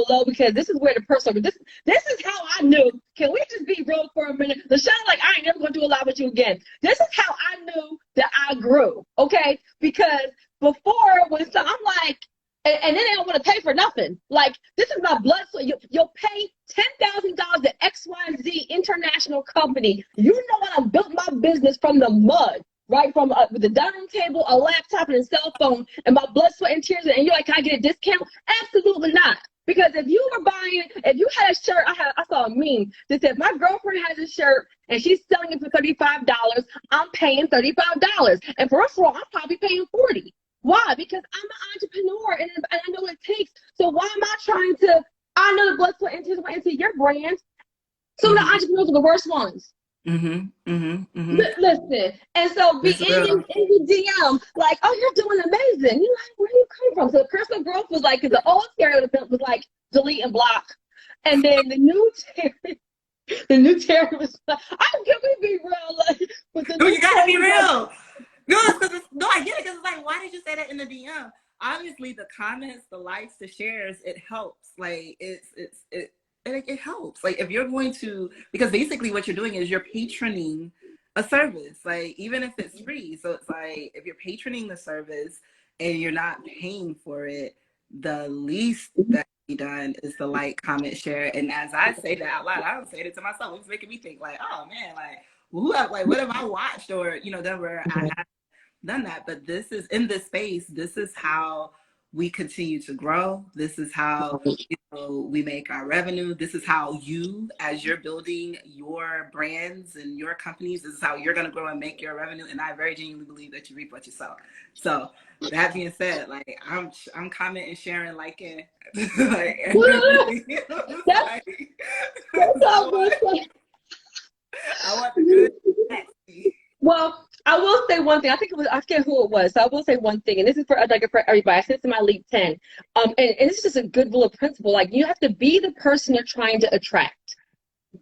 low, because this is where the person, this is how I knew. Can we just be real for a minute? LaShana, like, I ain't never gonna do a live with you again. This is how I knew that I grew, okay? Because before, I'm like, and then they don't want to pay for nothing. Like, this is my blood sweat. You'll pay $10,000 to XYZ international company. You know what? I built my business from the mud. Right, from with the dining table, a laptop, and a cell phone, and my blood, sweat, and tears, and you're like, can I get a discount? Absolutely not. Because if you had a shirt, I saw a meme that said, my girlfriend has a shirt and she's selling it for $35, I'm paying $35. And for us, I'm probably paying $40. Why? Because I'm an entrepreneur and I know what it takes. So why am I know the blood, sweat, and tears went into your brand. Some of the entrepreneurs are the worst ones. Listen, and so be in your DM like, oh, you're doing amazing. You're like, where do you come from? So personal growth was like, because the old Terri was like delete and block, and then the new Terri was like, can we be real? Like, you gotta be real. No, I get it, because it's like, why did you say that in the DM? Obviously, the comments, the likes, the shares, it helps. Like it helps. Like if you're going to, because basically what you're doing is you're patroning a service, like even if it's free. So it's like, if you're patroning the service and you're not paying for it, the least that can be done is the like, comment, share. And as I say that out loud, I don't say it to myself. It's making me think like, oh man, like what have I watched or done where I have done that? But this is in this space. This is how we continue to grow. This is how, you know, we make our revenue. This is how you, as you're building your brands and your companies, this is how you're going to grow and make your revenue. And I very genuinely believe that you reap what you sow. So that being said, like I'm commenting, sharing, liking, like everything. Like, I want the good. Well, I will say one thing. I think it was, I forget who it was. So I will say one thing, and this is for everybody. I said this in my Leap 10. And this is just a good rule of principle. Like, you have to be the person you're trying to attract.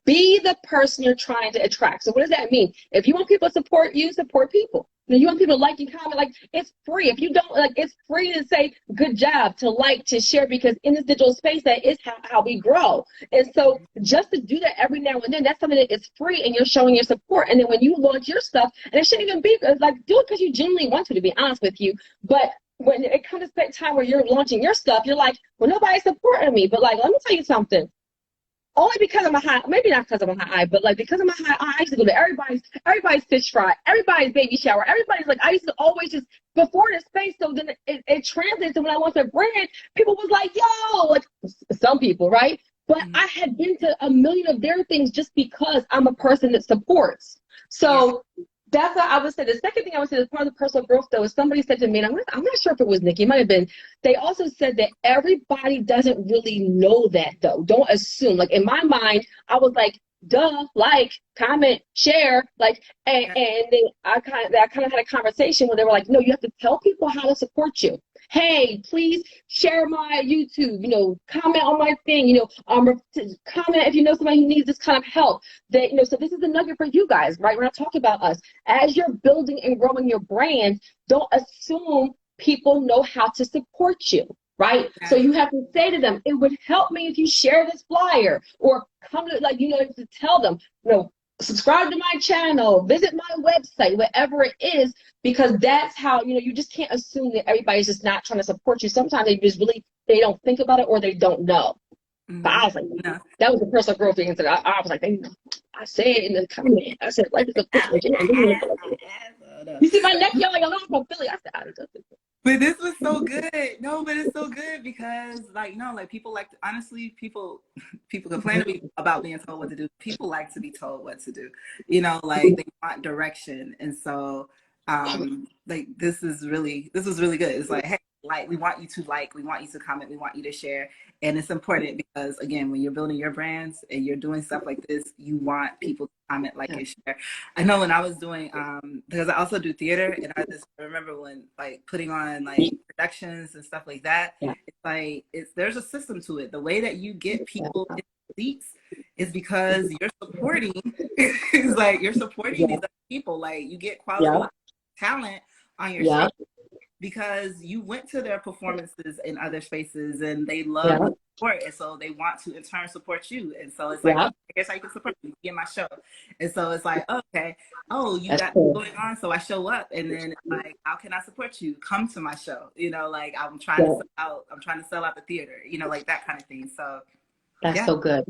Be the person you're trying to attract. So what does that mean? If you want people to support you, support people. You want people to like you, comment, like, it's free. If you don't, like, it's free to say good job, to like, to share, because in this digital space, that is how we grow. And so just to do that every now and then, that's something that is free, and you're showing your support. And then when you launch your stuff, and it shouldn't even be like, do it because you genuinely want to be honest with you. But when it comes to that time where you're launching your stuff, you're like, well, nobody's supporting me. But like, let me tell you something. Only because of my high, maybe not because of my high eye, but like because of my high eye, I used to go to everybody's fish fry, everybody's baby shower, everybody's like, I used to always just, before this space, so then it translates to when I launched a brand, people was like, yo, like some people, right? But I had been to a million of their things just because I'm a person that supports. So that's what I would say. The second thing I would say is part of the personal growth, though, is somebody said to me, and I'm not sure if it was Nikki, it might have been, they also said that everybody doesn't really know that, though. Don't assume. Like, in my mind, I was like, duh, like, comment, share, like, and then I kind of had a conversation where they were like, no, you have to tell people how to support you. Hey, please share my YouTube, you know, comment on my thing, you know, comment if you know somebody who needs this kind of help. That, you know, so this is a nugget for you guys, right? We're not talking about us. As you're building and growing your brand, don't assume people know how to support you, right? So you have to say to them, it would help me if you share this flyer, or come to, like, you know, to tell them, you know, subscribe to my channel, visit my website, whatever it is, because that's how, you know, you just can't assume that everybody's just not trying to support you. Sometimes they just really, they don't think about it, or they don't know. But I was like, that was the personal growth thing. And I was like, I said in the comment, I said, like, you see my neck, y'all, like, I'm from Philly. I said, I don't know. But this was so good. No, but it's so good because, like, no, like, people like, honestly, people complain to me about being told what to do. People like to be told what to do, you know, like, they want direction. And so, like, this was really good. It's like, hey, like, we want you to like, we want you to comment, we want you to share. And it's important because, again, when you're building your brands and you're doing stuff like this, you want people to comment, like, and share. I know when I was doing, because I also do theater, and I just remember when, like, putting on, like, productions and stuff like that, it's like, there's a system to it. The way that you get people in seats is because you're supporting, it's like, you're supporting these other people. Like, you get quality talent on your show because you went to their performances in other spaces and they love the support, and so they want to in turn support you. And so it's like, okay, I guess I can support you in my show. And so it's like, okay, oh, you got going on, so I show up, and then it's like, how can I support you? Come to my show, you know, like, I'm trying to sell out the theater, you know, like that kind of thing. So that's so good.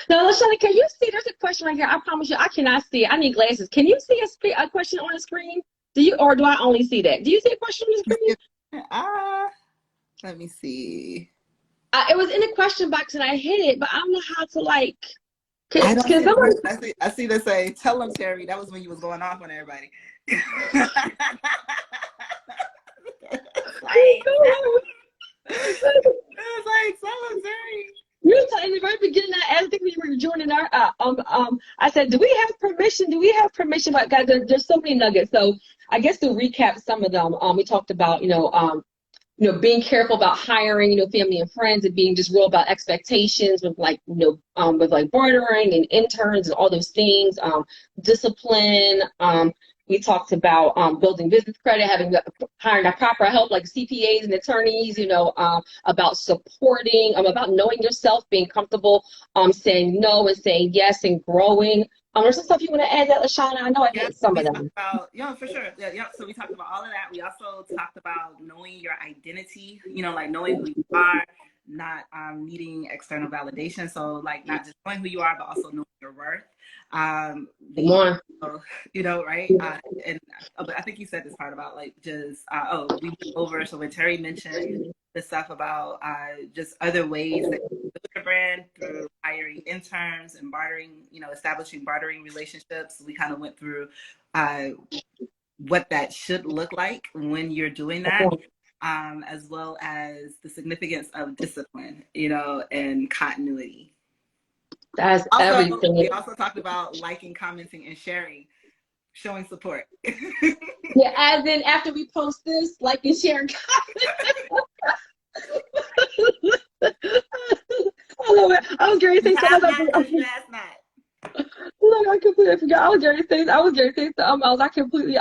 Now, LaShana, can you see? There's a question right here. I promise you, I cannot see it. I need glasses. Can you see a question on the screen? Do you, or do I only see that? Do you see a question on the screen? Let me see. It was in the question box and I hit it, but I don't know how to, like. I see this say, tell them, Terry. That was when you was going off on everybody. Like, tell them, Terry. You were in the very beginning, I think when you were joining our, I said, do we have permission? Do we have permission? But guys, there's so many nuggets. So I guess to recap some of them, we talked about, you know, being careful about hiring, you know, family and friends, and being just real about expectations with, like, you know, with, like, bartering and interns and all those things, discipline. We talked about building business credit, hiring the proper help, like CPAs and attorneys, you know, about supporting, about knowing yourself, being comfortable saying no and saying yes, and growing. There's some stuff you want to add that, LaShana? I know I hit some of them. For sure. So we talked about all of that. We also talked about knowing your identity, you know, like knowing who you are, not needing external validation. So, like, not just knowing who you are, but also knowing your worth. You know, right? And but I think you said this part about, like, just we went over. So when Terry mentioned the stuff about just other ways that you build your brand through hiring interns and bartering, establishing bartering relationships. We kind of went through what that should look like when you're doing that, as well as the significance of discipline, and continuity. That's everything. We also talked about liking, commenting, and sharing, showing support. Yeah, as in after we post this, like and share and comment. I love it. I was going to say something. Look, I completely forgot. I was going to say something else. I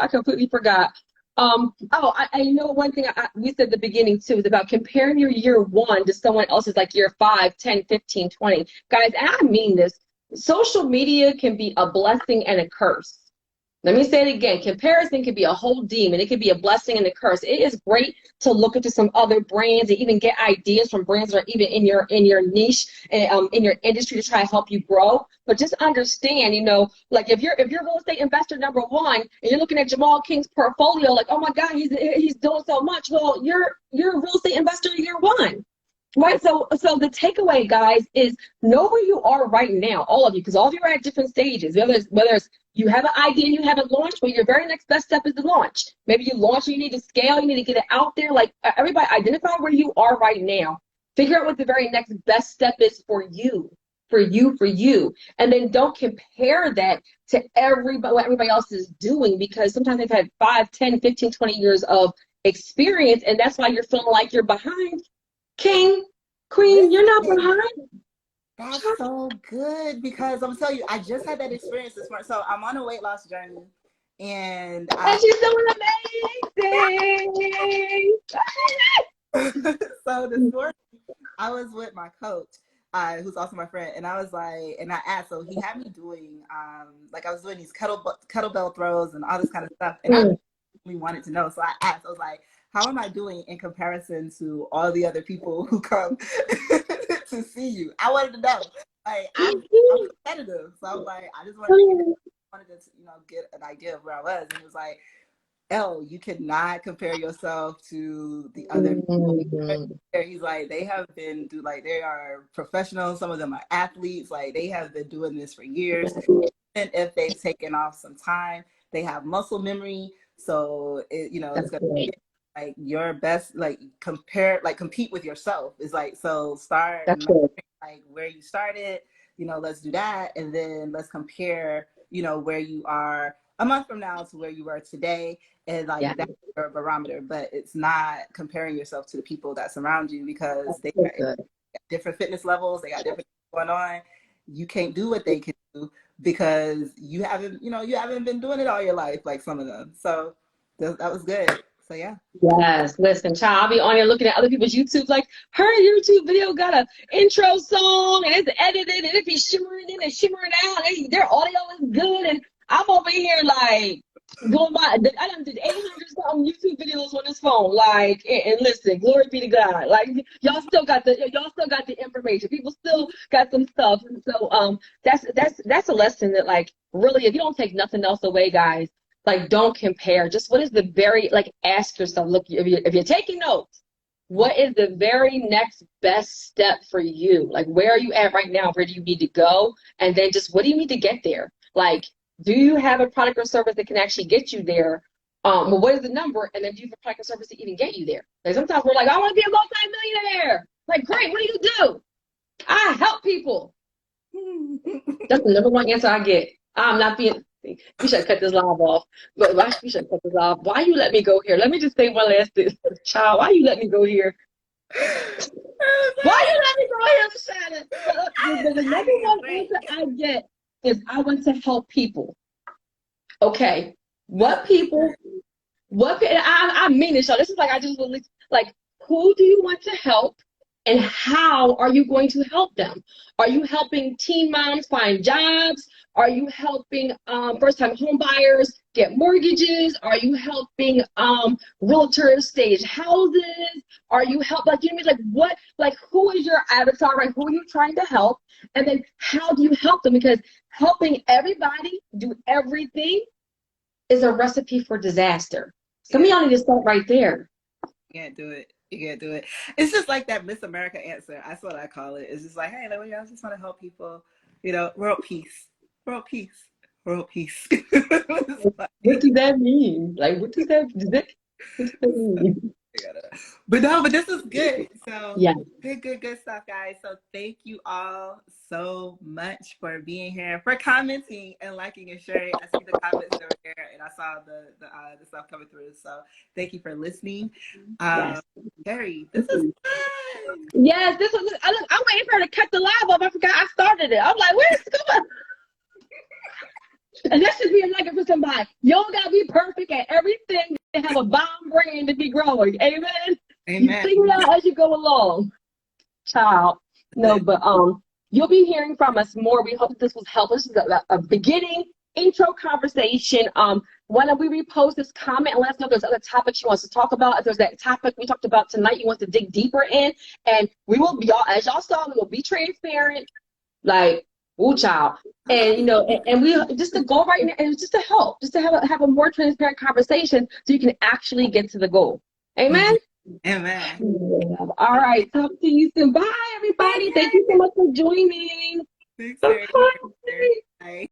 completely forgot. I know one thing we said at the beginning too is about comparing your year 1 to someone else's like year 5, 10, 15, 20. Guys, and I mean this, social media can be a blessing and a curse. Let me say it again. Comparison can be a whole demon. It can be a blessing and a curse. It is great to look into some other brands and even get ideas from brands that are even in your niche and in your industry to try to help you grow. But just understand, like if you're real estate investor number 1 and you're looking at Jamal King's portfolio, like, oh my God, he's doing so much. Well, you're a real estate investor year 1. Right, so the takeaway, guys, is know where you are right now, all of you, because all of you are at different stages. Whether it's you have an idea and you haven't launched, well, your very next best step is to launch. Maybe you launch and you need to scale, you need to get it out there. Like everybody, identify where you are right now. Figure out what the very next best step is for you, and then don't compare that to what everybody else is doing, because sometimes they've had 5, 10, 15, 20 years of experience, and that's why you're feeling like you're behind. King, queen, you're not behind. That's so good, because I'm telling you, I just had that experience this morning. So I'm on a weight loss journey, and she's doing amazing. So this morning, I was with my coach, who's also my friend, and I was like, and I asked, so he had me doing, like I was doing these kettlebell throws and all this kind of stuff, and I really wanted to know. So I asked, I was like, how am I doing in comparison to all the other people who come to see you? I wanted to know. Like, I'm competitive, so I was like, I just wanted to, get an idea of where I was. And it was like, you cannot compare yourself to the other people. He's like, they are professionals. Some of them are athletes. Like, they have been doing this for years. And if they've taken off some time, they have muscle memory. So it's going to be like your best, compete with yourself. Is like, so start like where you started, let's do that. And then let's compare, where you are a month from now to where you were today. And that's your barometer, but it's not comparing yourself to the people that surround you, because they got different fitness levels. They got different things going on. You can't do what they can do because you haven't been doing it all your life, like some of them. So that was good. So yeah. Yes, listen, child, I'll be on here looking at other people's YouTube, like her YouTube video got an intro song and it's edited and it be shimmering in and shimmering out. Their audio is good, and I'm over here like doing I done did 800 something YouTube videos on this phone. Like, and listen, glory be to God. Like y'all still got the information. People still got some stuff. And so that's a lesson that, like, really, if you don't take nothing else away, guys, like, don't compare. Just what is the very, like, ask yourself, look, if you're taking notes, what is the very next best step for you? Like, where are you at right now? Where do you need to go? And then just what do you need to get there? Like, do you have a product or service that can actually get you there? Well, what is the number? And then do you have a product or service to even get you there? Like, sometimes we're like, I want to be a multi-millionaire. Like, great, what do? I help people. That's the number one answer I get. I'm not being... We should cut this live off. But we should cut this off. Why you let me go here? Let me just say one last thing. Child, why you let me go here? Why you let me go here, LaShana? The number one answer I get is I want to help people. Okay. What people? I mean this, y'all. This is like I just released. Like, who do you want to help? And how are you going to help them? Are you helping teen moms find jobs? Are you helping first-time home buyers get mortgages? Are you helping realtors stage houses? Are you who is your avatar, right? Who are you trying to help? And then how do you help them? Because helping everybody do everything is a recipe for disaster. Some of y'all need to start right there. Can't do it. You can't do it. It's just like that Miss America answer. That's what I call it. It's just like, hey, like, I just want to help people. You know, world peace, world peace, world peace. What does that mean? Like, what does that mean? But this is good. So yeah. good stuff, guys. So thank you all so much for being here, for commenting and liking and sharing. I see the comments over here, and I saw the stuff coming through. So thank you for listening. Yes. Terri, this is fun. Yes, this was. I'm waiting for her to cut the live up. I forgot I started it. I'm like, where's it going? And that should be a nugget for somebody. You don't gotta be perfect at everything to have a bomb brand to be growing. Amen. Amen. You figure it out as you go along, child. No, but you'll be hearing from us more. We hope that this was helpful. This is a beginning intro conversation. Why don't we repost this comment and let us know if there's other topics you want to talk about. If there's that topic we talked about tonight you want to dig deeper in, and we will be, as y'all saw, we will be transparent. Like, ooh, child. And, you know, and we just to go right in, and just to help, just to have a more transparent conversation so you can actually get to the goal. Amen? Amen. All right. Talk to you soon. Bye, everybody. Thank you so much for joining. Thanks, Bye. Bye.